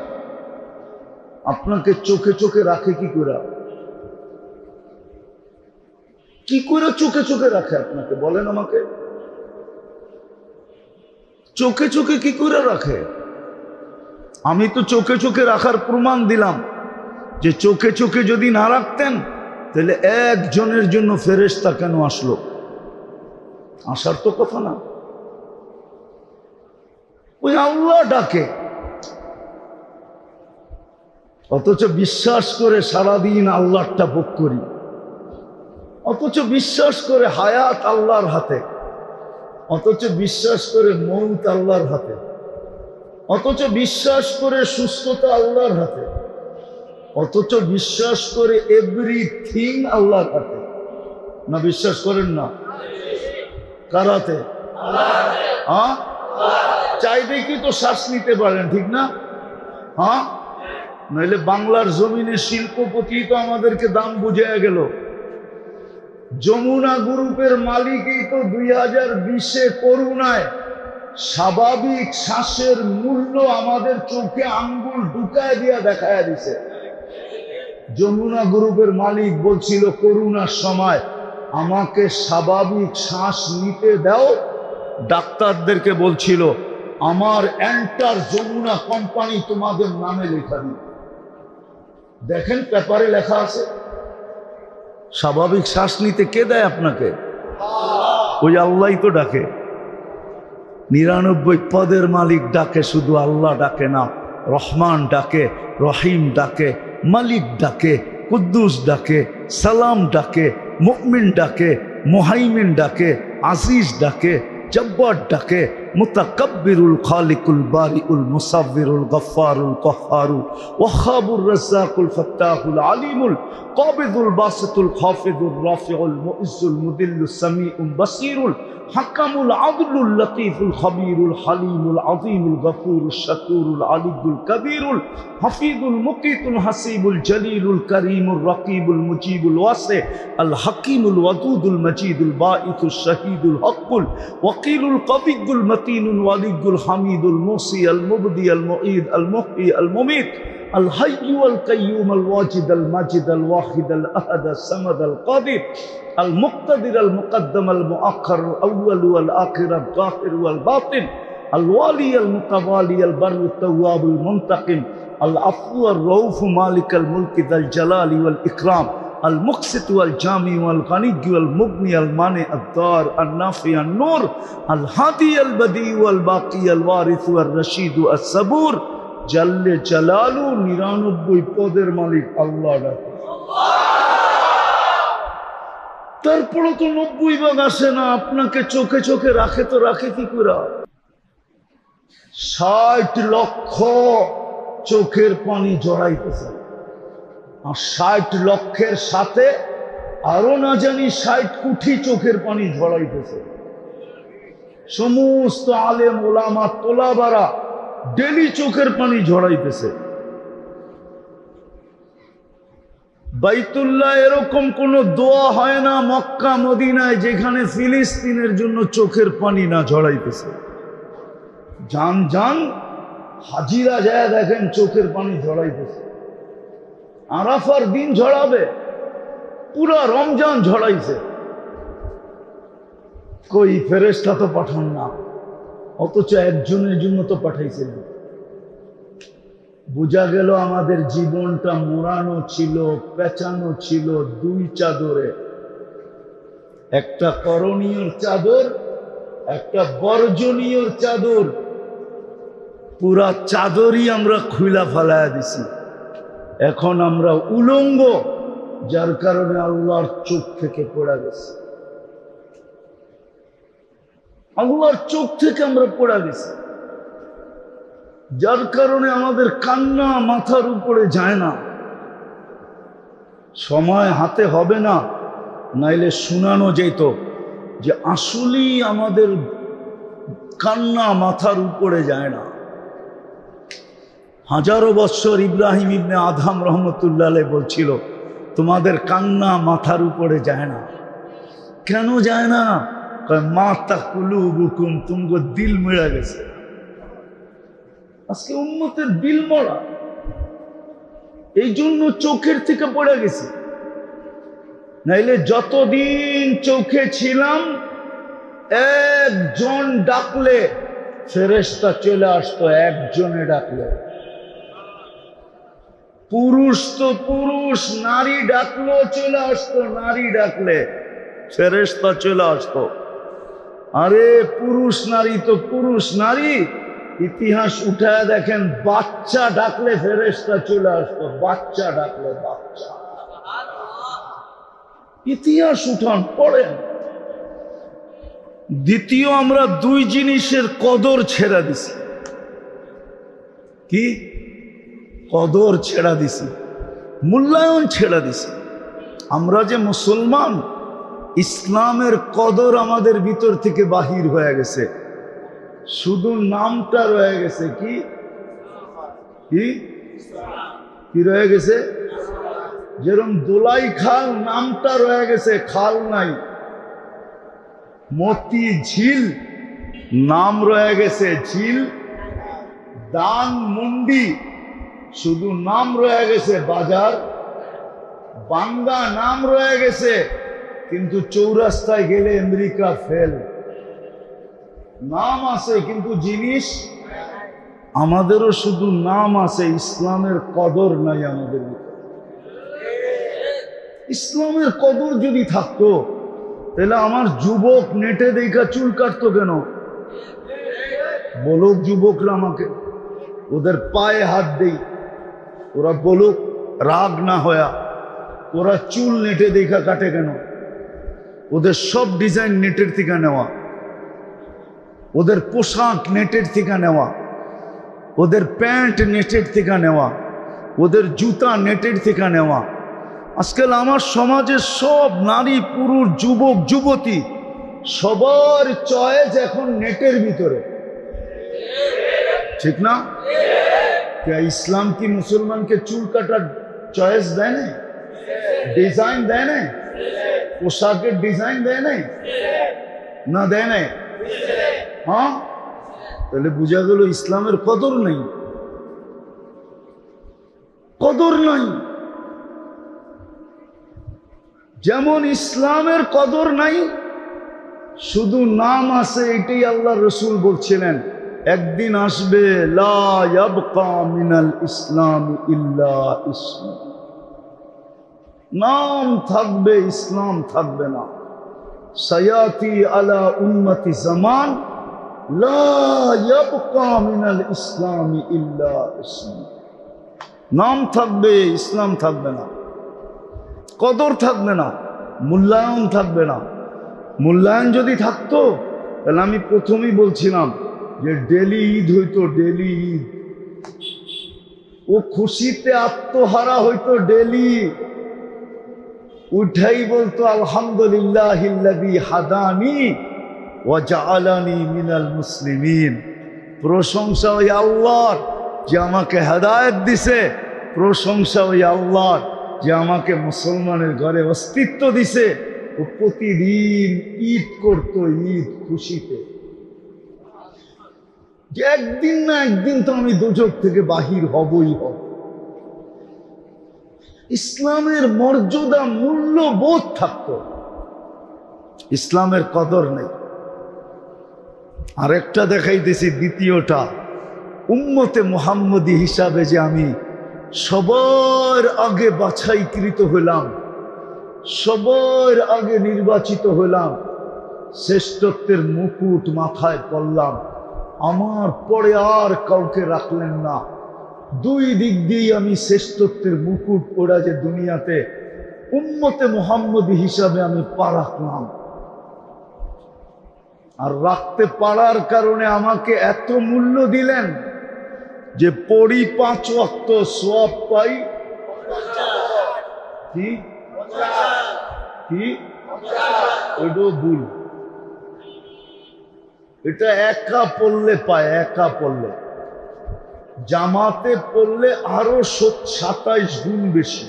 আপনাকে চোখে চোখে রাখে কি করে? কি করে চোখে চোখে রাখে আপনাকে বলেন আমাকে? চোখে চোখে কি করে রাখে? আমি তো চোখে চোখে রাখার প্রমাণ দিলাম যে চোখে চোখে যদি না রাখতেন তাহলে একজনের জন্য ফেরেশতা কেন আসলো? আসার তো কথা না। ওই আল্লাহ ডাকে, অথচ বিশ্বাস করে সারাদিন আল্লাহটা ভোগ করি, অথচ বিশ্বাস করে হায়াত আল্লাহর হাতে, অথচ বিশ্বাস করে মৌত আল্লাহর হাতে, অথচ বিশ্বাস করে সুস্থতা আল্লাহর হাতে, অথচ বিশ্বাস করে এভরিথিং আল্লাহর হাতে। না বিশ্বাস করেন না? কার হাতে? হ্যাঁ, চাইলে কি তো শ্বাস নিতে পারেন, ঠিক না? হ্যাঁ, নইলে বাংলার জমিনে শিল্পপতি তো আমাদেরকে দাম বুঝিয়ে গেল। যমুনা গ্রুপের মালিকই তো 2020-এ করুণায় স্বাভাবিক শ্বাসের মূল্য আমাদের চোখে আঙ্গুল ঢুকায় দিয়া দেখায় দিছে। যমুনা গ্রুপের মালিক বলছিল করুণার সময়, আমাকে স্বাভাবিক শ্বাস নিতে দাও। ডাক্তারদেরকে বলছিল, আমার এন্টার যমুনা কোম্পানি তোমাদের নামে লেখা দিই। দেখেন পেপারে লেখা আছে। স্বাভাবিক শ্বাস নিতে কে দেয় আপনাকে? ওই আল্লাহই তো ডাকে। 99 পদের মালিক ডাকে, শুধু আল্লাহ ডাকে না, রহমান ডাকে, রহিম ডাকে, মালিক ডাকে, কুদ্দুস ডাকে, সালাম ডাকে, মুমিন ডাকে, মুহাইমিন ডাকে, আজিজ ডাকে, জব্বার ডাকে, মুতাকাব্বিরুল খালিকুল বারিউল মুসাব্বিরুল গফফারুল কহ্হারুল ওয়াহাবুর রাজ্জাকুল ফাত্তাহুল আলিমুল কাবিদুল বাসিতুল খাফিদুর রাফিউল মুইজ্জুল মুদিল্লুস সামিউল বাসিরুল হাকামুল আদলুল লতীফুল খবীরুল হালিমুল আযীমুল গফুরুশ শাকুরুল আলিয়ুল কবীরুল হাফিজুল মুকিতুল হাসিবুল জলিলুল করিমুর রকিবুল মুজিবুল ওয়াসি আল হাকিমুল ওয়াদুদুল মজিদুল বাঈসুশ শাহীদুল হকুল ওয়াকিলুল কবিয়ুল মতিনুল ওয়ালিয়ুল হামিদুল মুসি আল মুবদি আল মুঈদ আল মুহয়ি আল মুমীত الحي والقيوم الواجد الماجد الواحد الأحد الصمد القادر المقتدر المقدم المؤخر الأول والآخر الظاهر والباطن الوالي المتوالي البر التواب المنتقم العفو الرؤوف مالك الملك ذا الجلال والإكرام المقسط والجامع والغني والمغني المانع الضار النافع النور الهادي البديع والباقي الوارث والرشيد الصبور জাল্লে জালালু 99 পদের মালিক আল্লাহ ডাকে। তারপরে তো 90 ভাগ আসে না, আপনাকে চোখে চোখে রাখে তো রাখে কি করে? 60 লক্ষ চোখের পানি জড়াইতেছে, আর 60 লক্ষের সাথে আরো না জানি 60 কোটি চোখের পানি ঝরাইতেছে। সমস্ত আলেম ওলামা তোলাবারা ডেলি চোখের পানি ঝরাইতেছে। বাইতুল্লাহ এরকম কোন দোয়া হয় না মক্কা মদিনায় যেখানে ফিলিস্তিনের জন্য চোখের পানি না ঝরাইতেছে। যান যান হাজিরা যায় দেখেন চোখের পানি ঝরাইতেছে। আরাফার দিন ঝরাবে, পুরা রমজান ঝরাইছে। কই ফেরেশতা তো পাঠান না, অথচ একজনের জন্য তো পাঠাইছিলেন। বোঝা গেল আমাদের জীবনটা মোড়ানো ছিল, পেঁচানো ছিল 2 চাদরে, একটা করণীয় চাদর, একটা বর্জনীয় চাদর। পুরা চাদরই আমরা খুইলা ফালায়া দিছি। এখন আমরা উলঙ্গ, যার কারণে আল্লাহর চোখ থেকে পড়া গেছে। আল্লাহর চোখ থেকে আমরা পড়া গেছি, যার কারণে আমাদের কান্না মাথার উপরে যায় না। সময় হাতে হবে না, নাইলে শুনানো যেত যে আসলেই আমাদের কান্না মাথার উপরে যায় না। হাজারো বৎসর ইব্রাহিম ইবনে আদম রহমতুল্লাহ আলাইহি বলছিল তোমাদের কান্না মাথার উপরে যায় না। কেন যায় না? মাতা কুলুবুকুম, তুমগো দিল মেরা গেছে। আজকে উম্মতের দিল মরা, এই জন্য চোখের থেকে পড়ে গেছে। নাইলে যতদিন চোখে ছিলাম একজন ডাকলে ফেরেশতা চলে আসতো, একজনে ডাকলে। পুরুষ তো পুরুষ, নারী ডাকলো চলে আসতো, নারী ডাকলে ফেরেশতা চলে আসতো। আরে পুরুষ নারী তো পুরুষ নারী, ইতিহাস উঠায় দেখেন বাচ্চা ডাকলে ফেরেশতা চলে আসতো, বাচ্চা ডাকলে বাচ্চা। ইতিহাস উঠান পড়েন। দ্বিতীয়, আমরা 2 জিনিসের কদর ছেড়া দিছি। কি কদর ছেড়া দিছি? মূল্যায়ন ছেড়া দিছি। আমরা যে মুসলমান, ইসলামের কদর আমাদের ভিতর থেকে বাহির হয়ে গেছে, শুধু নামটা রয়ে গেছে। কি কি কি রয়ে গেছে? যেরকম দোলাই খাল নামটা রয়ে গেছে, খাল নাই। মতি ঝিল নাম রয়ে গেছে, ঝিল। দান মুন্ডি শুধু নাম রয়ে গেছে, বাজার। বাঙ্গা নাম রয়ে গেছে, কিন্তু চৌরাস্তায় গেলে আমেরিকা ফেল। নাম আছে কিন্তু জিনিস। আমাদেরও শুধু নাম আছে, ইসলামের কদর নাই আমাদের ভিতরে। ইসলামের কদর যদি থাকতো তাহলে আমার যুবক নেটে দেখা চুল কাটতো কেন? বলুক যুবকরা আমাকে, ওদের পায়ে হাত দেই, ওরা বলুক রাগ না হয়া, ওরা চুল নেটে দেখা কাটে কেন? ওদের সব ডিজাইন নেটের থেকে নেওয়া, ওদের পোশাক নেটের থেকে নেওয়া, ওদের প্যান্ট নেটের থেকে নেওয়া, ওদের জুতা নেটের থেকে নেওয়া। আজকাল আমার সমাজের সব নারী পুরুষ যুবক যুবতী সবার চয়েস এখন নেটের ভিতরে, ঠিক না? ইসলাম কি মুসলমানকে চুল কাটার চয়েস দেয় না, ডিজাইন দেয় না, পোশাকের ডিজাইন দেয় না, না দেয় না? হ্যাঁ, তাহলে বোঝা গেল ইসলামের কদর নেই, কদর নাই। যেমন ইসলামের কদর নাই, শুধু নাম আছে, এটাই আল্লাহ রসুল বলছিলেন একদিন আসবে লা ইয়াবকা মিনাল ইসলাম ইল্লা ইসলাম, নাম থাকবে ইসলাম থাকবে না। সায়াতি আলা উম্মতি জামান লা ইয়াবকা মিনাল ইসলাম ইল্লা ইসলাম, নাম থাকবে ইসলাম থাকবে না, কদর থাকবে না, মূল্যায়ন থাকবে না। মূল্যায়ন যদি থাকতো তাহলে আমি প্রথমেই বলছিলাম যে ডেলি ঈদ হইতো, ডেলি ঈদ, ও খুশিতে আত্মহারা হইতো ডেলি, উঠাই বলতো আলহামদুলিল্লাহিল্লাযী হাদানি ওয়া জাআলানি মিনাল মুসলিমিন। প্রশংসা ওই আল্লাহর যে আমাকে হেদায়েত দিছে, প্রশংসা ওই আল্লাহর যে আমাকে মুসলমানের ঘরে অস্তিত্ব দিছে। ও প্রতিদিন ঈদ করতো, ঈদ খুশিতে, যে একদিন না একদিন তো আমি দোজখ থেকে বাহির হবই হব। ইসলামের মর্যাদা মূল্যবোধ থাকতো, ইসলামের কদর নেই। আরেকটা দেখাইতেছি, দ্বিতীয়টা, উম্মতে মুহাম্মদী হিসাবে যে আমি সবার আগে বাছাইকৃত হলাম, সবার আগে নির্বাচিত হলাম, শ্রেষ্ঠত্বের মুকুট মাথায় পড়লাম, আমার পরে আর কাউকে রাখলেন না। দুই দিক দিয়ে আমি শ্রেষ্ঠত্বের মুকুট পড়া যে দুনিয়াতে উম্মতে মুহাম্মদী হিসাবে আমি পা রাখলাম। আর রাখতে পারার কারণে আমাকে এত মূল্য দিলেন যে পড়ি 5 ওয়াক্ত সওয়াব পাই কি কি ওইটাও ভুল, এটা একা পড়লে পায়, একা পড়লে। জামাতে পড়লে আরো 27 গুণ বেশি।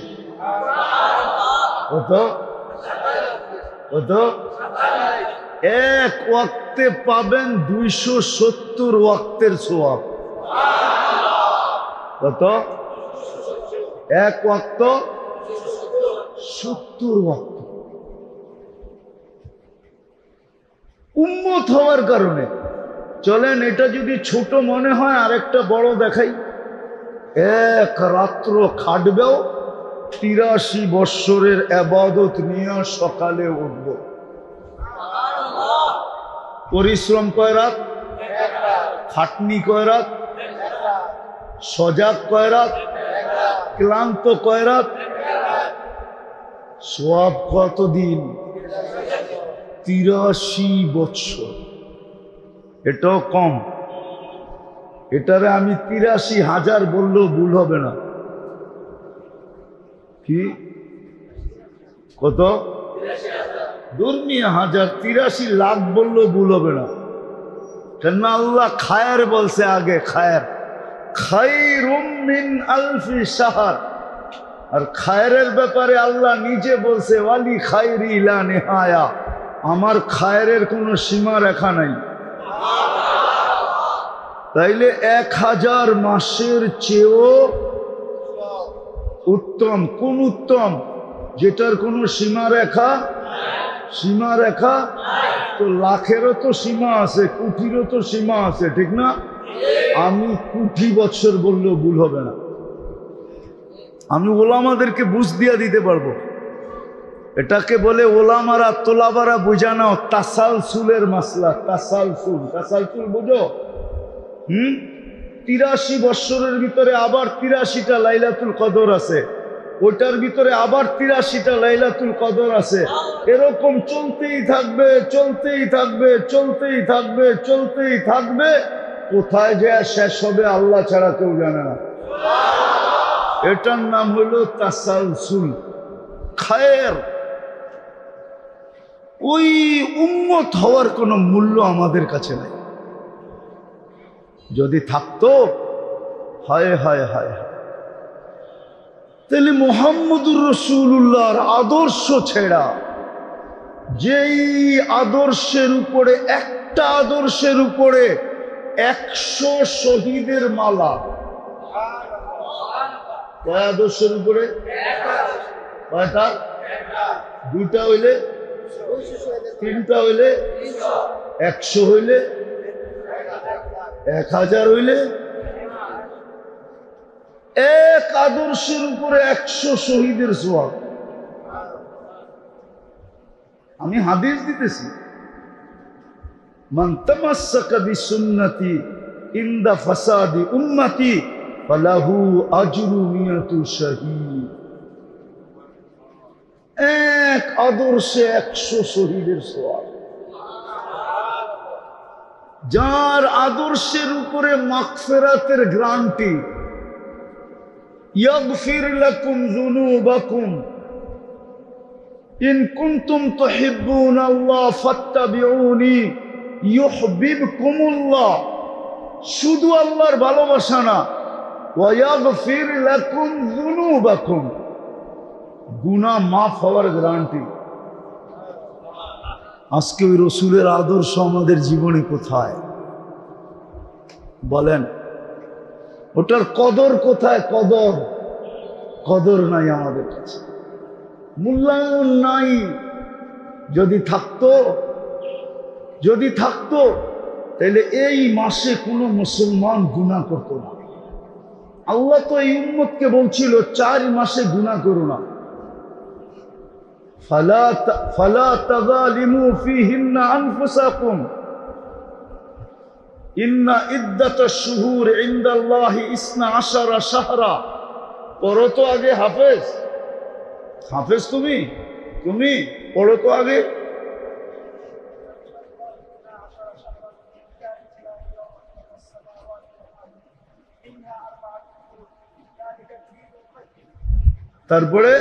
কত কত? এক ওয়াক্তে পাবেন 270 ওয়াক্তের সওয়াব। কত? এক ওয়াক্ত 70 ওয়াক্ত। উম্মত হওয়ার কারণে। চলেন, এটা যদি ছোট মনে হয় আরেকটা বড় দেখাই। এক রাত্র খাটবেও, 83 বৎসরের ইবাদত নিয়ে সকালে উঠব। পরিশ্রম কয় রাত, খাটনি কয় রাত, সজাগ কয় রাত, ক্লান্ত কয় রাত, সওয়াব কতদিন? 83 বৎসর। এটাও কম। এটারে আমি 83,000 বললেও ভুল হবে না। কি কত? দুর্মিয়া হাজার, 83 লাখ বললেও ভুল হবে না। কেন আল্লাহ খায়ের বলছে আগে, খায়ের, খায়রুম মিন আলফি শাহর। আর খায়ের ব্যাপারে আল্লাহ নিজে বলছে ওয়ালি খায়রি লা নিহায়া, আমার খায়ের কোনো সীমা রেখা নাই। তাইলে 1000 মাসের চেয়েও উত্তম কোন? উত্তম যেটার কোনো সীমা রেখা, সীমা রেখা তো লাখেরও তো সীমা আছে, কোটিরও তো সীমা আছে, ঠিক না? আমি কোটি বছর বললেও ভুল হবে না। আমি ওলামাদেরকে বুঝ দিয়া দিতে পারবো। এটাকে বলে ওলামারা তোলাবারা বুঝানো তাসালসুলের মাসলা। তাসালসুল, তাসালসুল বুঝো? 83 বৎসরের ভিতরে আবার 83টা লাইলাতুল কদর আছে, ওইটার ভিতরে আবার 83টা লাইলাতুল কদর আছে। এরকম চলতেই থাকবে, চলতেই থাকবে, চলতেই থাকবে, চলতেই থাকবে। কোথায় যে শেষ হবে আল্লাহ ছাড়া কেউ জানে না। এটার নাম হলো তাসালসুল খায়ের। ওই উম্মত হওয়ার কোনো মূল্য আমাদের কাছে নাই। যদি থাকতো, হায় হায় হায় হায়, তাহলে মুহাম্মদুর রাসূলুল্লাহর আদর্শ ছেড়া, যেই আদর্শের উপরে, একটা আদর্শের উপরে 100 শহীদের মালা। কয় আদর্শের উপরে? কয়টা? দুটা হইলে, তিনটা হইলে, 100 হইলে, 1000 হইলে, এক আদর্শের উপরে 100 শহীদের সওয়াব। আমি হাদিস দিতেছি, মান তামাসসাকা বিসুন্নতি ইনদা ফাসাদি উম্মতি ফালাহু আজরু মিয়াতু শাহীদ। এক আদর্শে 100 শহীদের সওয়াব। যার আদর্শের উপরে মাগফিরাতের গ্যারান্টি, ইয়াগফির লাকুম যুনুবাকুম ইন কুনতুম তুহিব্বুনাল্লাহ ফাত্তাবিউনি ইউহিব্বুকুমুল্লাহ। শুধু আল্লাহর ভালোবাসা না, ওয়া ইয়াগফির লাকুম যুনুবাকুম, গুনাহ মাফ হওয়ার গ্যারান্টি। আজকে ওই রসুলের আদর্শ আমাদের জীবনে কোথায় বলেন? ওটার কদর কোথায়? কদর কদর নাই আমাদের কাছে, মূল্যায়ন নাই। যদি থাকতো, যদি থাকতো, তাহলে এই মাসে কোনো মুসলমান গুনাহ করতো না। আল্লাহ তো এই উম্মতকে বলছিল 4 মাসে গুনাহ করো না। ফালা তাযালিমু ফীহিন্না আনফুসাকুম ইন্না ইদ্দাতাশ শুহুর ইনদাল্লাহি 12 শাহরা। পড়ো তো আগে হাফেজ, হাফেজ তুমি পড়ো তো আগে। তারপরে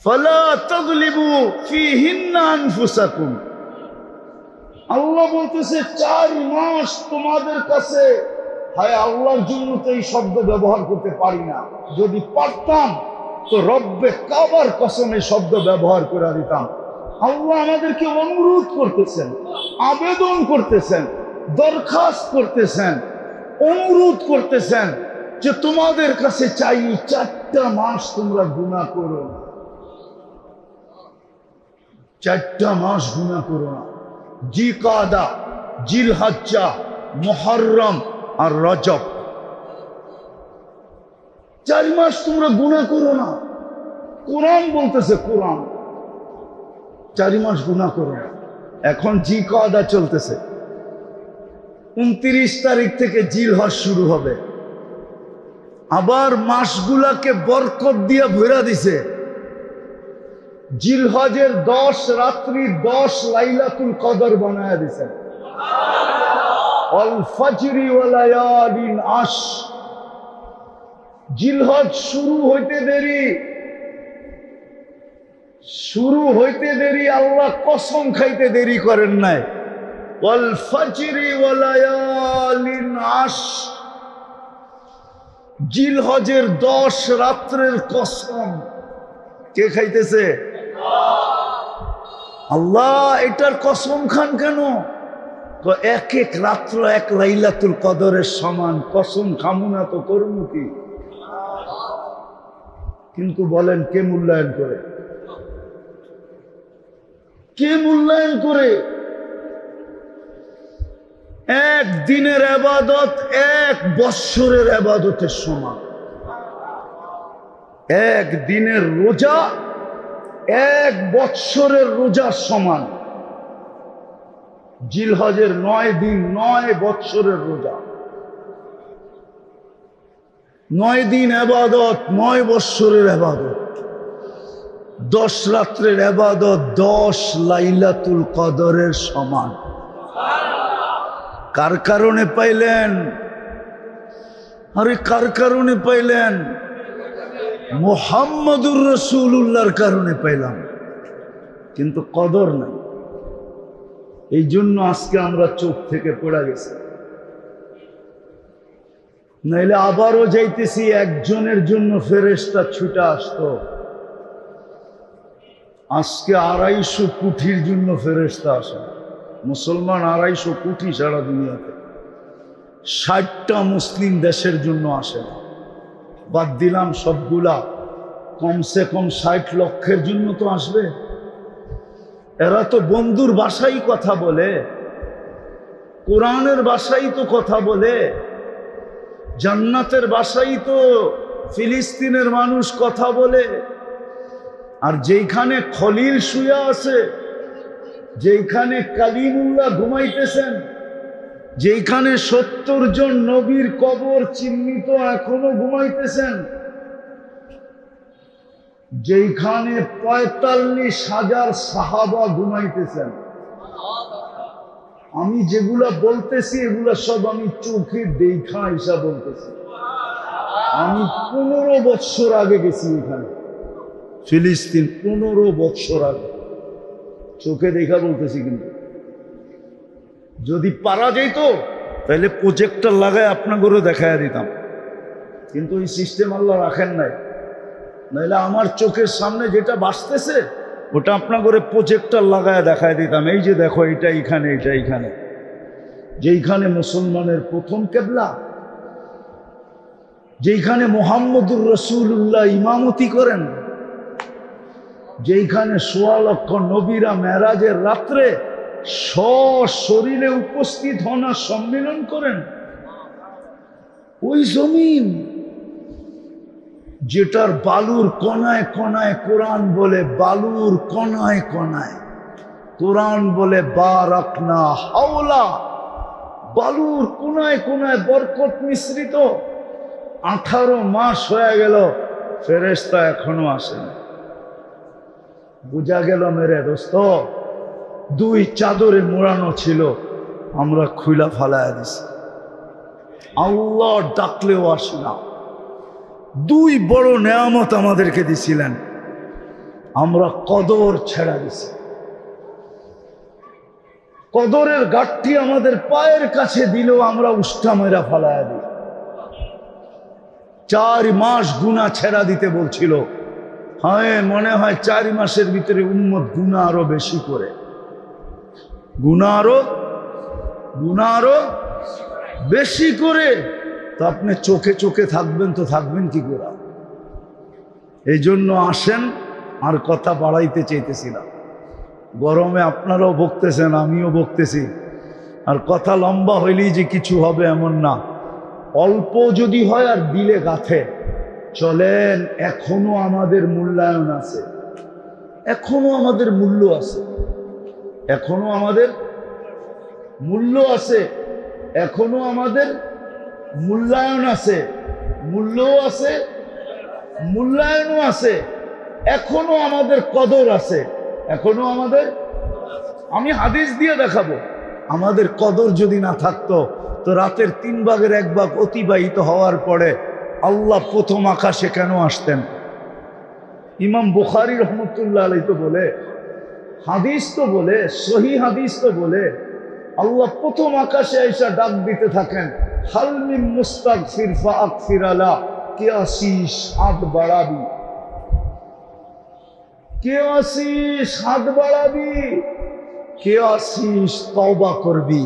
ফালা তাযলিবু ফীহিন্না আনফুসাকুম। আল্লাহ বলতেছে 4 মাস তোমাদের কাছে, হায় আল্লাহর জন্য তো এই শব্দ ব্যবহার করতে পারি না, যদি পারতাম তো রব্বে কাবার কসমে শব্দ ব্যবহার করে দিতাম। আল্লাহ আমাদেরকে অনুরোধ করতেছেন, আবেদন করতেছেন, দরখাস্ত করতেছেন, অনুরোধ করতেছেন যে তোমাদের কাছে চাই 4টা মাস তোমরা গুনাহ করো না, 4টা মাস গুনাহ করো না। জিকাদা, জিলহজ্জা, মুহররম আর রজব, 4 মাস তোমরা গুনাহ করো না। কোরআন বলতেছে, কোরআন 4 মাস গুনাহ করো না। এখন জিকাদা চলতেছে, 29 তারিখ থেকে জিলহজ শুরু হবে। আবার মাসগুলাকে বরকত দিয়ে ভরা দিছে। জিলহজের 10 রাত্রি 10 লাইলাতুল কদর বানায়া দিছে। আল ফজরি ওয়া লায়ালিন আশ। জিলহজ শুরু হইতে দেরি, আল্লাহ কসম খাইতে দেরি করেন নাই। ওয়াল ফজরি ওয়া লায়ালিন আশ, জিলহজের 10 রাত্রের কসম কে খাইতেছে? আল্লাহ। এটার কসম খান কেন? এক এক রাত্র 1 লাইলাতুল কদরের সমান, কসম খামু না তো করবো কি? কিন্তু বলেন কে মূল্যায়ন করে? কে মূল্যায়ন করে? এক দিনের ইবাদত 1 বৎসরের ইবাদতের সমান। এক দিনের রোজা 1 বৎসরের রোজার সমান। জিলহজের 9 দিন 9 বৎসরের রোজা, 9 দিন ইবাদত, 9 বৎসরের ইবাদত, 10 রাত্রের ইবাদত 10 লাইলাতুল কদরের সমান। কার কারণে পাইলেন? আরে কার কারণে পাইলেন? মুহাম্মদুর রাসূলুল্লাহর কারণে পাইলাম, কিন্তু কদর নাই। এই জন্য আজকে আমরা চোখ থেকে পড়ে গেছি। নাইলে আবারও যাইতেছি, একজনের জন্য ফেরেশতা ছুটে আসতো, আজকে 250 কোটির জন্য ফেরেশতা আসে। মুসলমান 250 কোটি সারা দুনিয়াতে, 60টা মুসলিম দেশের জন্য আসে না। বাদ দিলাম সবগুলা, কমসে কম 60 লক্ষের জন্য তো আসবে। এরা তো বন্ধুর ভাষাই কথা বলে, কোরআনের ভাষাই তো কথা বলে, জান্নাতের ভাষাই তো ফিলিস্তিনের মানুষ কথা বলে। আর যেইখানে খলিল শুয়ে আছে, যেইখানে কালিমুল্লাহ ঘুমাইতেছেন, যেইখানে 70 জন নবীর কবর চিহ্নিত এখনো ঘুমাইতেছেন, যেইখানে 45,000 সাহাবা ঘুমাইতেছেন। আমি যেগুলা বলতেছি এগুলা সব আমি চোখে দেখা হিসাব বলতেছি। আমি 15 বৎসর আগে গেছি এখানে ফিলিস্তিন, 15 বৎসর আগে চোখে দেখা বলতেছি। কিন্তু যদি পারা যেত তাহলে প্রজেক্টর লাগায় আপনাদেরও দেখায় দিতাম, কিন্তু এই সিস্টেম আল্লাহ রাখেন নাই। নাহলে আমার চোখের সামনে যেটা বাসতেছে ওটা আপনাদের প্রজেক্টর লাগায় দেখায় দিতাম। এই যে দেখো, এটা এখানে, এটা এখানে, যেইখানে মুসলমানের প্রথম কেবলা, যেইখানে মুহাম্মদুর রাসূলুল্লাহ ইমামতি করেন, যেইখানে 16 লক্ষ নবীরা মেরাজের রাত্রে সশরীরে উপস্থিত হন আর সম্মিলন করেন, ওই জমিন যেটার বালুর কণায় কণায় কোরআন বলে, বালুর কণায় কণায় কোরআন বলে বারাকনা হাওলা, বালুর কোণায় কোণায় বরকত মিশ্রিত। 18 মাস হয়ে গেল, ফেরেশতা এখনো আসেনি। বুঝা গেল মেরে দোস্ত, 2 চাদরে মোড়ানো ছিল, আমরা খুইলা ফালায়া দিছি। আল্লাহ ডাকলেও আসি না। 2 বড় নেয়ামত আমাদেরকে দিছিলেন, আমরা কদর ছেড়া দিছি। কদরের গাঠটি আমাদের পায়ের কাছে দিলেও আমরা উষ্টা মেরা ফালায়া দিই। 4 মাস গুনাহ ছেড়া দিতে বলছিল। হ্যাঁ, মনে হয় 4 মাসের ভিতরে উম্মত গুনাহ আরো বেশি করে, গুনাহ আরো বেশি করে। তো আপনি চোখে চোখে থাকবেন, তো থাকবেন কি করে? এই জন্য আসেন, আর কথা বাড়াইতে চাইতেছিলাম। গরমে আপনারাও বকতেছেন, আমিও বকতেছি, আর কথা লম্বা হইলেই যে কিছু হবে এমন না। অল্প যদি হয় আর দিলে গাথে। চলেন, এখনো আমাদের মূল্যায়ন আছে, এখনো আমাদের মূল্য আছে, এখনো আমাদের মূল্য আছে, এখনো আমাদের মূল্যায়ন আছে, মূল্যও আছে, মূল্যায়নও আছে, এখনো আমাদের কদর আছে, এখনো আমাদের। আমি হাদিস দিয়ে দেখাবো। আমাদের কদর যদি না থাকতো তো রাতের 3 ভাগের 1 ভাগ অতিবাহিত হওয়ার পরে আল্লাহ প্রথম আকাশে কেন আসতেন? ইমাম বুখারী রহমতুল্লাহ আলাইহি তো বলে, হাদিস তো বলে, সহি হাদিস তো বলে, আল্লাহ প্রথম আকাশে এসে ডাক দিতে থাকেন, হাল মিন মুস্তাগফির ফাগফির আলা, কে আসিস হাত বাড়াবি, কে আসিস হাত বাড়াবি, কে আসিস তওবা করবি,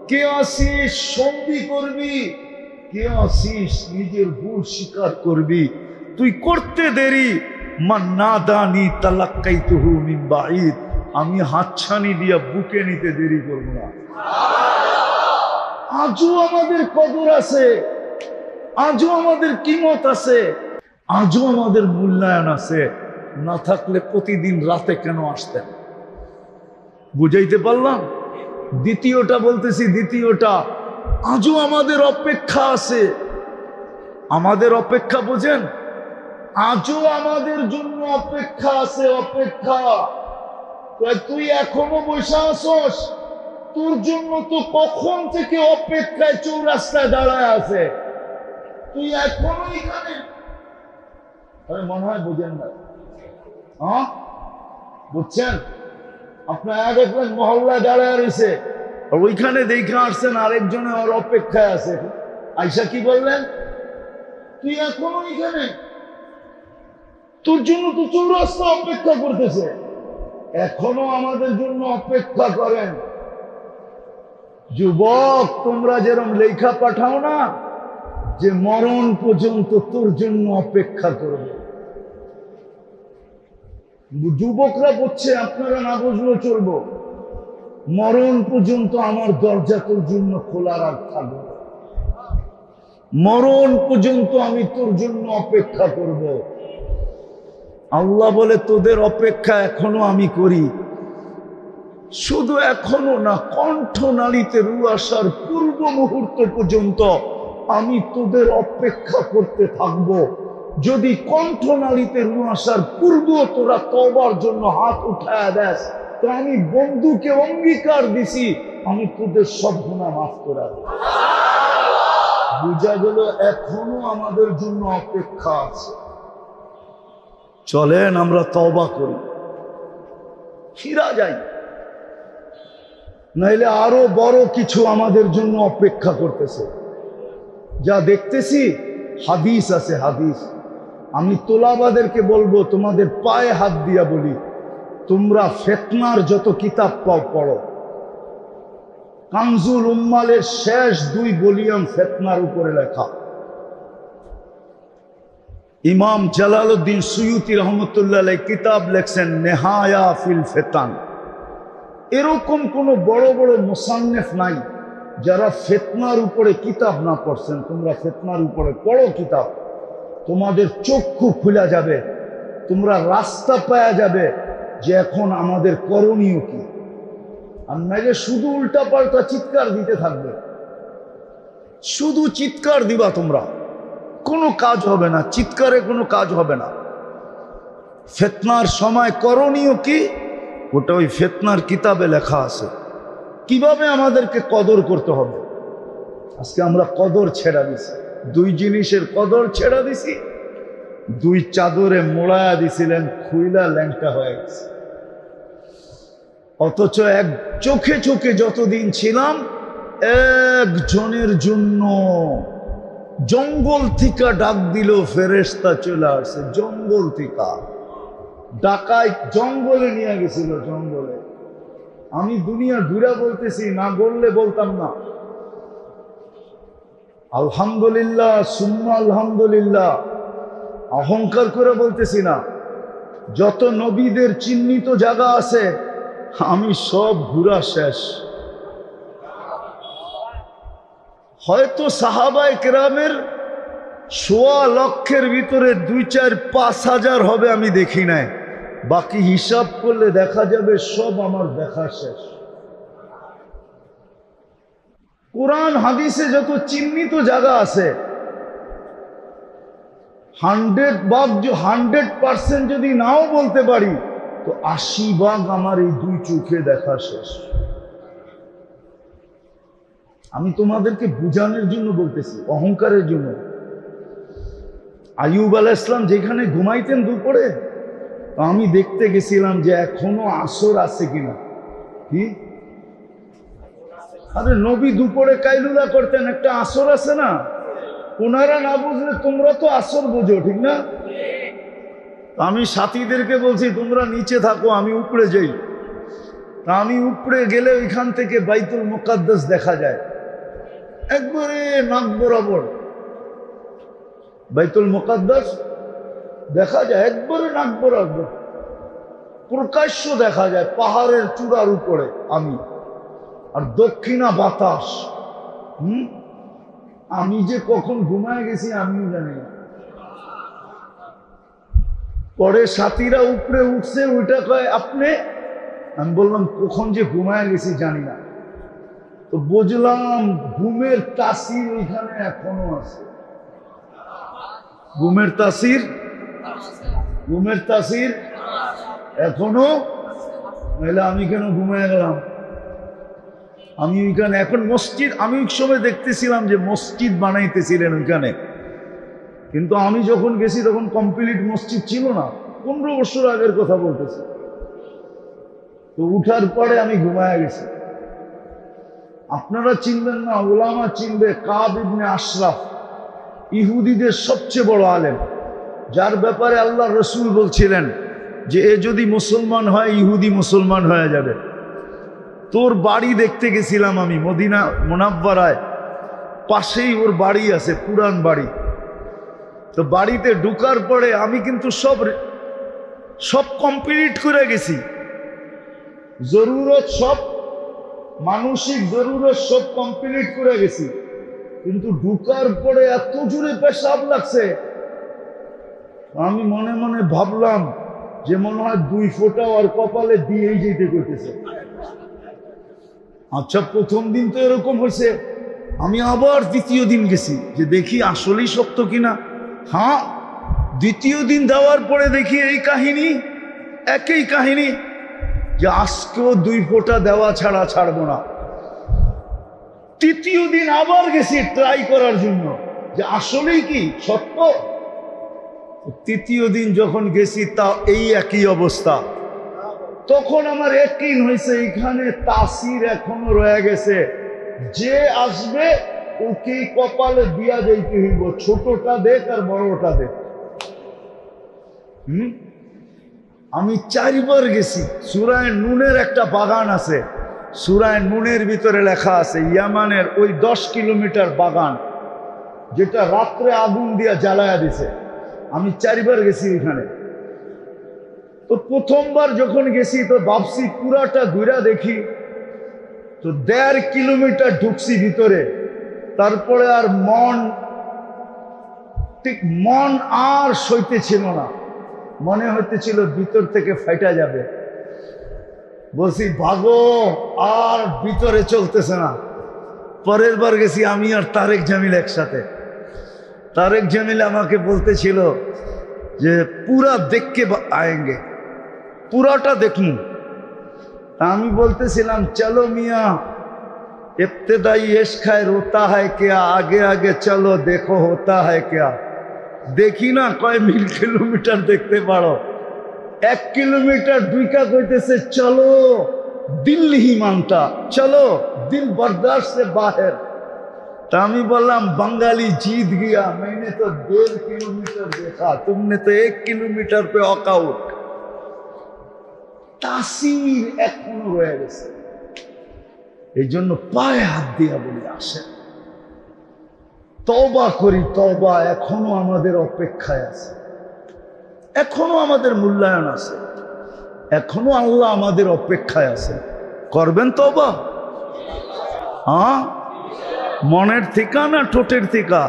কে আসিস সন্ধি করবি, কে আসিস নিজের ভুল স্বীকার করবি। তুই করতে দেরি, মান নাদানি তালাক্কাইতুহু মিন বাঈদ, আমি হাতছানি দিয়া বুকে নিতে দেরি করব না। আজও আমাদের কদর আছে, আজও আমাদের কিমত আছে, আজও আমাদের মূল্যায়ন আছে। না থাকলে প্রতিদিন রাতে কেন আসতেন? বুঝাইতে পারলাম? দ্বিতীয়টা বলতেছি, দ্বিতীয়টা আজও আমাদের অপেক্ষা আছে। আমাদের অপেক্ষা বোঝেন? আজও আমাদের জন্য অপেক্ষা আছে, অপেক্ষা। তুই এখনো বসে আসস, তোর জন্য তো কখন থেকে অপেক্ষায় চৌরাস্তায় দাঁড়ায় আছে, তুই এখনো এখানে। মনে হয় বুঝেন না, হ্যাঁ বুঝছেন? আপনার দেখলেন মহল্লায় দাঁড়ায় রয়েছে, ওইখানে দেখে আসছেন আরেকজনে ওর অপেক্ষায় আছে। আয়সা কি বললেন? তুই এখনো এখানে, তোর জন্য তো চৌরাস্তা অপেক্ষা করতেছে। এখনো আমাদের জন্য অপেক্ষা করেন। যুবক, তোমরা যেরকম লেখা পাঠাও না যে মরণ পর্যন্ত তোর জন্য অপেক্ষা করবে, যুবকরা বলছে, আপনারা না বুঝলেও চলবো, মরণ পর্যন্ত আমার দরজা তোর জন্য খোলা থাকবে, মরণ পর্যন্ত আমি তোর জন্য অপেক্ষা করব। আল্লাহ বলে, তোদের অপেক্ষা এখনো আমি করি। শুধু এখনো না, কণ্ঠনালীতে রূহ আসার পূর্ব মুহূর্ত পর্যন্ত আমি তোদের অপেক্ষা করতে থাকব। যদি কণ্ঠনালীতে রূহ আসার পূর্ব তোরা তওবার জন্য হাত উঠায় দেস, তো আমি বন্ধুকে অঙ্গীকার দিছি, আমি তোদের সব গুনাহ মাফ করে দেব। বুঝা গেল এখনো আমাদের জন্য অপেক্ষা আছে। চলেন আমরা তওবা করি, ফিরা যাই, নাইলে আরো বড় কিছু আমাদের জন্য অপেক্ষা করতেছে। যা দেখতেছি হাদিস আছে, হাদিস। আমি তোলাবাদেরকে বলবো, তোমাদের পায়ে হাত দিয়া বলি, তোমরা ফিতনার যত কিতাব পাও পড়ো। কানজুল উম্মালের শেষ 2 ভলিউম ফিতনার উপরে লেখা। ইমাম জালালউদ্দিন সুয়ুতি রহমতুল্লাহ আলাইহি কিতাব লেখছেন নেহায়া ফিল ফিতান। এরকম কোন বড় বড় মুসান্নিফ নাই যারা ফিতনার উপরে কিতাব না পড়ছেন। তোমরা ফিতনার উপরে পড়ো কিতাব, তোমাদের চক্ষু খুলে যাবে, তোমরা রাস্তা পাওয়া যাবে যে এখন আমাদের করণীয় কি। আর নাইলে শুধু উল্টা পাল্টা চিৎকার দিতে থাকবে, শুধু চিৎকার দিবা তোমরা, কোনো কাজ হবে না, চিৎকারে কোনো কাজ হবে না। ফিতনার সময় করণীয় কি, ওটা ওই ফিতনার কিতাবে লেখা আছে, কিভাবে আমাদেরকে কদর করতে হবে। আজকে আমরা কদর ছেড়া দিছি, 2 জিনিসের কদর ছেড়া দিছি। 2 চাদরে মোড়ায়া দিছিলেন, খুইলা ল্যাংটা হয়ে গেছে। অথচ এক চোখে চোখে যতদিন ছিলাম, একজনের জন্য জঙ্গল থেকে ডাক দিল, ফেরেশতা চলে আসছে জঙ্গল থেকে। ডাকায় জঙ্গলে নিয়ে গেছিল, জঙ্গলে। আমি দুনিয়া ঘুরা বলতেছি, না বললে বলতাম না। আলহামদুলিল্লাহ, সুম্মা আলহামদুলিল্লাহ, অহংকার করে বলতেছি না। যত নবীদের চিহ্নিত জায়গা আছে আমি সব ঘুরা শেষ। হয়তো সাহাবায়ে কেরামের 1.25 লক্ষের ভিতরে 2-4-5 হাজার হবে আমি দেখি নাই, বাকি হিসাব করলে দেখা যাবে সব আমার দেখা শেষ। কোরআন হাদিসে যত চিহ্নিত জায়গা আছে 100% যদি নাও বলতে পারি, তো 80 আমার এই 2 চোখে দেখা শেষ। আমি তোমাদেরকে বুঝানোর জন্য বলতেছি, অহংকারের জন্য। আইয়ুব আলাইহিস সালাম যেখানে ঘুমাইতেন দুপুরে, আমি দেখতে গেছিলাম যে এখনো আসর আছে কিনা। কি আরে নবী দুপুরে কাইলুলা করতেন, একটা আসর আছে না? ওনারা না বুঝলে তোমরা তো আসর বুঝো, ঠিক না? আমি সাথীদেরকে বলছি তোমরা নিচে থাকো, আমি উপরে যাই। তা আমি উপরে গেলে ওইখান থেকে বাইতুল মুকাদ্দাস দেখা যায়, একবারে নাক বরাবর বাইতুল মুকাদ্দাস দেখা যায়, একবারে নাক বরাবর প্রকাশ্য দেখা যায়, পাহাড়ের চূড়ার উপরে আমি। আর দক্ষিণা বাতাস। আমি যে কখন ঘুমায় গেছি আমিও জানি না। পরে সাথীরা উপরে উঠছে, ওইটা কয় আপনি। আমি বললাম কখন যে ঘুমায় গেছি জানি না। তো বুঝলাম ঘুমের তাসির ওইখানে এখনো আছে। ঘুমের তাসির এখনো, নাহলে আমি কেন ঘুমিয়ে গেলাম? আমি ওইখানে এখন মসজিদ, আমি ওই সময় দেখতেছিলাম যে মসজিদ বানাইতেছিলেন ওইখানে, কিন্তু আমি যখন গেছি তখন কমপ্লিট মসজিদ ছিল না, 15 বছর আগের কথা বলতেছি। তো উঠার পরে আমি ঘুমায় গেছি। আপনারা চিনবেন না, ওলামা চিনবে, কাব ইবনে আশরাফ, ইহুদিদের সবচেয়ে বড় আলেম, যার ব্যাপারে আল্লাহ রসুল বলছিলেন যে এ যদি মুসলমান হয় ইহুদি মুসলমান হয়ে যাবে। তোর বাড়ি দেখতে গেছিলাম আমি মদিনা মুনাব্বারায়, পাশেই ওর বাড়ি আছে, পুরান বাড়ি। তো বাড়িতে ঢুকার পরে আমি কিন্তু সব কমপ্লিট করে গেছি, জরুরত সব, মানসিক জরুরত সব কমপ্লিট করে গেছি, কিন্তু ঢুকার পরে এত জোরে পেশাব লাগছে, আমি মনে মনে ভাবলাম যে মনে হয় 2 ফোঁটা আর কপালে দিয়েই যেতে করতেছে। আচ্ছা, প্রথম দিন তো এরকম হয়েছে, আমি আবার দ্বিতীয় দিন গেছি যে দেখি আসলেই সত্য কিনা। হ্যাঁ, দ্বিতীয় দিন দেওয়ার পরে দেখি এই কাহিনী, একই কাহিনী, যে আজকেও 2 ফোঁটা দেওয়া ছাড়া ছাড়বো না। তৃতীয় দিন আবার গেছি ট্রাই করার জন্য যে আসলেই কি সত্য। তৃতীয় দিন যখন গেছি তা এই একই অবস্থা। তখন আমার ইয়াকিন হয়েছে এখানে তাসির এখনো রয়ে গেছে, যে আসবে ওকে কপালে দিয়া যাইতে হইব, ছোটটা দেখ আর বড়টা দেখ। আমি 4 বার গেছি। সূরায়ে নুনের একটা বাগান আছে, সূরায়ে নুনের ভিতরে লেখা আছে ইয়ামানের ওই 10 কিলোমিটার বাগান, যেটা রাত্রে আগুন দিয়া জ্বালায়া দিছে। আমি 4 বার গেছি এখানে। তো প্রথমবার যখন গেছি তো ভাবছি পুরাটা ঘুরা দেখি, তো 1.5 কিলোমিটার ঢুকছি ভিতরে। তারপরে আর মন আর সইতেছিল না, মনে হইতেছিল ভিতর থেকে ফাইটা যাবে। বলছি ভাগো, আর ভিতরে চলতেছে না। পরের বার গেছি আমি আর তারেক জামিল একসাথে। তারেক জামিল আমাকে বলতেছিল যে পুরা দেখকে আয়েঙ্গে, পুরাটা দেখুন। আমি বলতেছিলাম চলো মিয়া, ইবতেদাই ইश्क है रोता है क्या, आगे आगे चलो देखो होता है क्या। দেখি না কয় কিলোমিটার দেখতে পারো, 1 কিলোমিটার ঢুকা কইতেছে চলো দিল नहीं मानता, चलो दिल बर्दाश्त से बाहर। ता আমি বললাম बंगाली जीत गया, मैंने तो 1.5 किलोमीटर देखा, तुमने तो 1 किलोमीटर पे वॉकआउट। তাসির এখনো রয়ে গেছে। এই জন্য পায়ে হাত দিয়া বলি আসেন তওবা করি, তওবা এখনো আমাদের অপেক্ষায় আছে, এখনো আমাদের মূল্যায়ন আছে, এখনো আল্লাহ আমাদের অপেক্ষায় আছে। করবেন তওবা? হ্যাঁ, মনের থেকে না ঠোঁটের থেকে?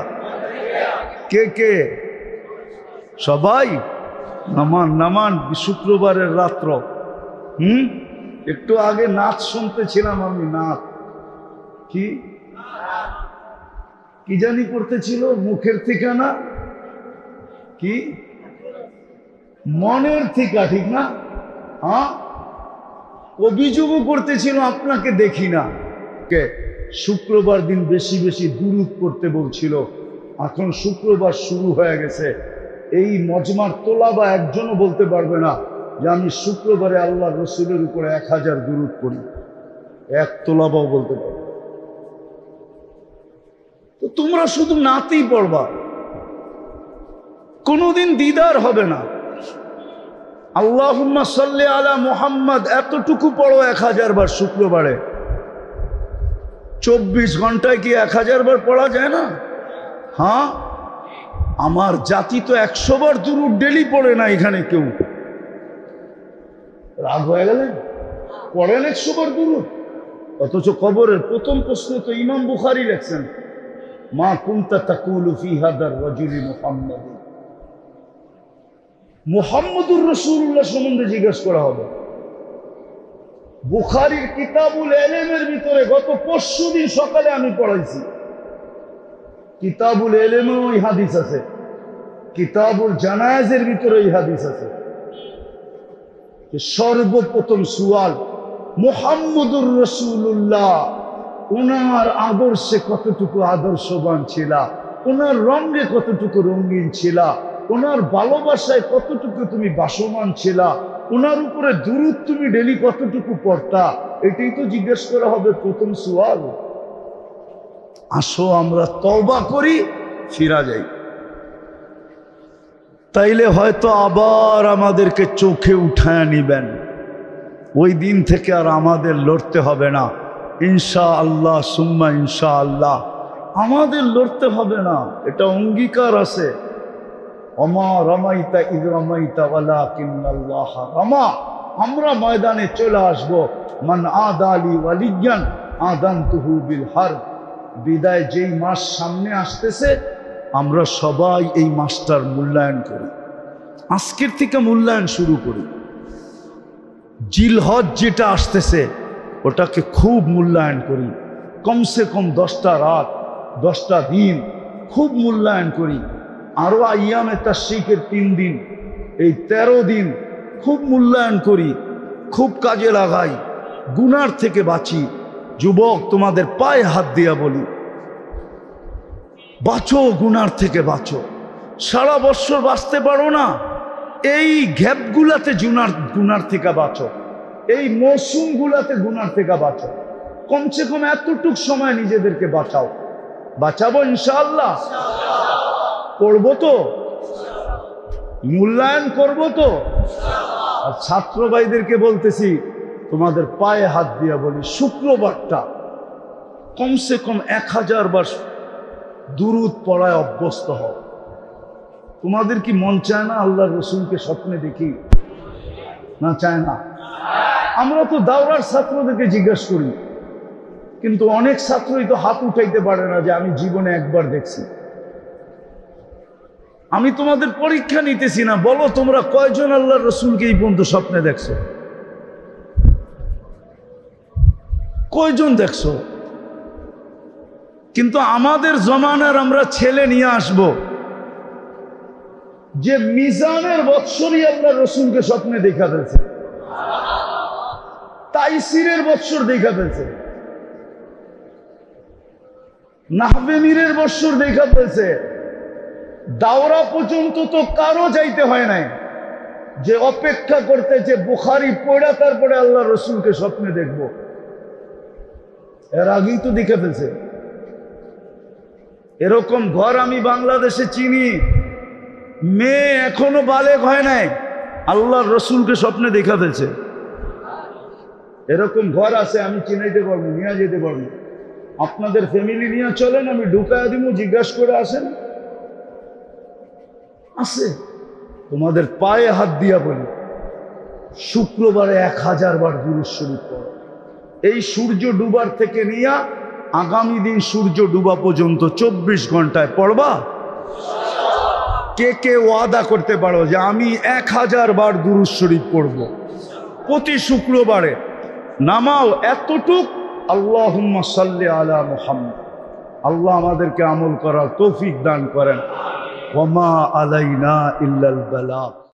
কে কে? সবাই নামান নামান। শুক্রবারের রাত্র একটু আগে নাচ শুনতেছিলাম আমি, নাচ কি জানি করতেছিল, মুখের থেকে না কি মনের থেকে, ঠিক না? হ্যাঁ, অভিযোগও করতেছিল আপনাকে দেখি না। শুক্রবার দিন বেশি বেশি দুরূদ করতে বলছিল। এখন শুক্রবার শুরু হয়ে গেছে, এই মজমার তোলাবা একজনও বলতে পারবে না যে আমি শুক্রবারে আল্লাহ রসুলের উপরে 1000 দুরূদ পড়ি, এক তোলাবাও বলতে পারবে। তো তোমরা শুধু নাতেই পড়বা, কোনোদিন দিদার হবে না। আল্লাহুম্মা সাল্লি আলা মুহাম্মদ এতটুকু পড়ো 1000 বার শুক্রবারে। 24 ঘন্টায় কি 1000 বার পড়া যায় না? হ্যাঁ, আমার জাতি তো 100 বার দুরূদ ডেলি পড়ে না এখানে কেউ। রাগ হয়ে গেলেন? পড়েন 100 বার দুরূদ, অথচ কবরের প্রথম প্রশ্ন তো ইমাম বুখারী লেখছেন, মা কুনতা তাকুলু ফি হাদার রাজুলি মুহাম্মাদ। মুহাম্মদুর রাসূলুল্লাহ সম্বন্ধে জিজ্ঞেস করা হবে। বুখারীর কিতাবুল ইলমের ভিতরে গত পরশুদিন সকালে আমি পড়াইছি, কিতাবুল ইলমে ওই হাদিস আছে, কিতাবুল জানায়েজের ভিতরে ওই হাদিস আছে। সর্বপ্রথম সুয়াল, মুহাম্মদুর রাসূলুল্লাহ ওনার আদর্শে কতটুকু আদর্শবান ছিল, ওনার রঙে কতটুকু রঙিন ছিল, ওনার ভালোবাসায় কতটুকু তুমি বাসমান ছিল, ওনার উপরে দুরূদ তুমি ডেলি কতটুকু পড়তা, এটাই তো জিজ্ঞেস করা হবে প্রথম সুয়াল। আসো আমরা তওবা করি, ফিরা যাই, তাইলে হয়তো আবার আমাদেরকে চোখে উঠায় নিবেন। ওই দিন থেকে আর আমাদের লড়তে হবে না ইনশাআল্লাহ, সুম্মা ইনশাআল্লাহ। আমাদের লড়তে হবে না, এটা অঙ্গীকার আছে। ওমা রামাইতা ইয রামাইতা ওয়ালাকিন্নাল্লাহ রামা। আমরা ময়দানে চলে আসবো। মান আদালি ওয়ালিয়ান আদানতুহু বিল হারব। বিদায় যেই মাস সামনে আসতেছে, আমরা সবাই এই মাসটার মূল্যায়ন করি, আজকের থেকে মূল্যায়ন শুরু করি। জিলহজ যেটা আসতেছে ওটাকে খুব মূল্যায়ন করি, কমসে কম 10টা রাত 10টা দিন খুব মূল্যায়ন করি। আরো আইয়ামে তাশরিকের 3 দিন, এই 13 দিন খুব মূল্যায়ন করি, খুব কাজে লাগাই, গুনার থেকে বাঁচি। যুবক, তোমাদের পায়ে হাত দিয়া বলি, বাঁচো, গুনার থেকে বাঁচো। সারা বছর বাঁচতে পারো না, এই গ্যাপগুলাতে গুনার থেকে বাঁচো, এই মৌসুমগুলাতে গুনার থেকে বাঁচো। কমসে কম এতটুক সময় নিজেদেরকে বাঁচাও। বাঁচাবো ইনশাআল্লাহ, করবো তো, মূল্যায়ন করবো তো। আর ছাত্র ভাইদেরকে বলতেছি, তোমাদের পায়ে হাত দিয়া বলি, শুক্রবারটা কমসে কম 1000 বার দুরূদ পড়ায় অভ্যস্ত হও। তোমাদের কি মন চায় না আল্লাহর রাসূলকে স্বপ্নে দেখি? না, চায় না? আমরা তো দাওরার ছাত্রদেরকে জিজ্ঞাসা করি, কিন্তু অনেক ছাত্রই তো হাত উঠাইতে পারে না যে আমি জীবনে একবার দেখছি। আমি তোমাদের পরীক্ষা নিতেছি না, বলো তোমরা কয়জন আল্লাহর রাসূলকে এই পর্যন্ত স্বপ্নে দেখছো? কয়জন দেখছো? কিন্তু আমাদের জমানার আমরা ছেলে নিয়ে আসব যে মিজানের বৎসরই আল্লাহর রাসূলকে স্বপ্নে দেখা ফেলছে, তাইসিরের বৎসর দেখা ফেলছে, নাহবে মীরের বৎসর দেখা ফেলছে। দাওরা পর্যন্ত তো কারো যাইতে হয় নাই, যে অপেক্ষা করতে যে বুখারী পড়া তারপরে আল্লাহর রাসূলকে স্বপ্নে দেখব, এর আগেই তো দেখে ফেলছে। এরকম ঘর আমি বাংলাদেশে চিনি, মেয়ে এখনো বালেগ হয় নাই, আল্লাহর রাসূলকে স্বপ্নে দেখা ফেলছে। এরকম ঘর আছে, আমি চিনাইতে পারবো, নিয়ে যেতে পারবো। আপনাদের ফ্যামিলি নিয়ে চলেন, আমি ঢুকায় দিব, জিজ্ঞাসা করে আসেন। আছে। তোমাদের পায়ে হাত দিয়া বলি, শুক্রবারে 1000 বার দুরূদ শরীফ পড়ো। এই সূর্য ডুবার থেকে নিয়ে আগামী দিন সূর্য ডুবা পর্যন্ত 24 ঘন্টায় পড়বা। কে কে ওয়াদা করতে পারো যে আমি 1000 বার দুরূদ শরীফ পড়ব প্রতি শুক্রবারে? নামাও এতটুক, আল্লাহুম্মা সাল্লি আলা মুহাম্মদ। আল্লাহ আমাদেরকে আমল করার তৌফিক দান করেন। ওয়া মা আলাইনা ইল্লাল বালাগ।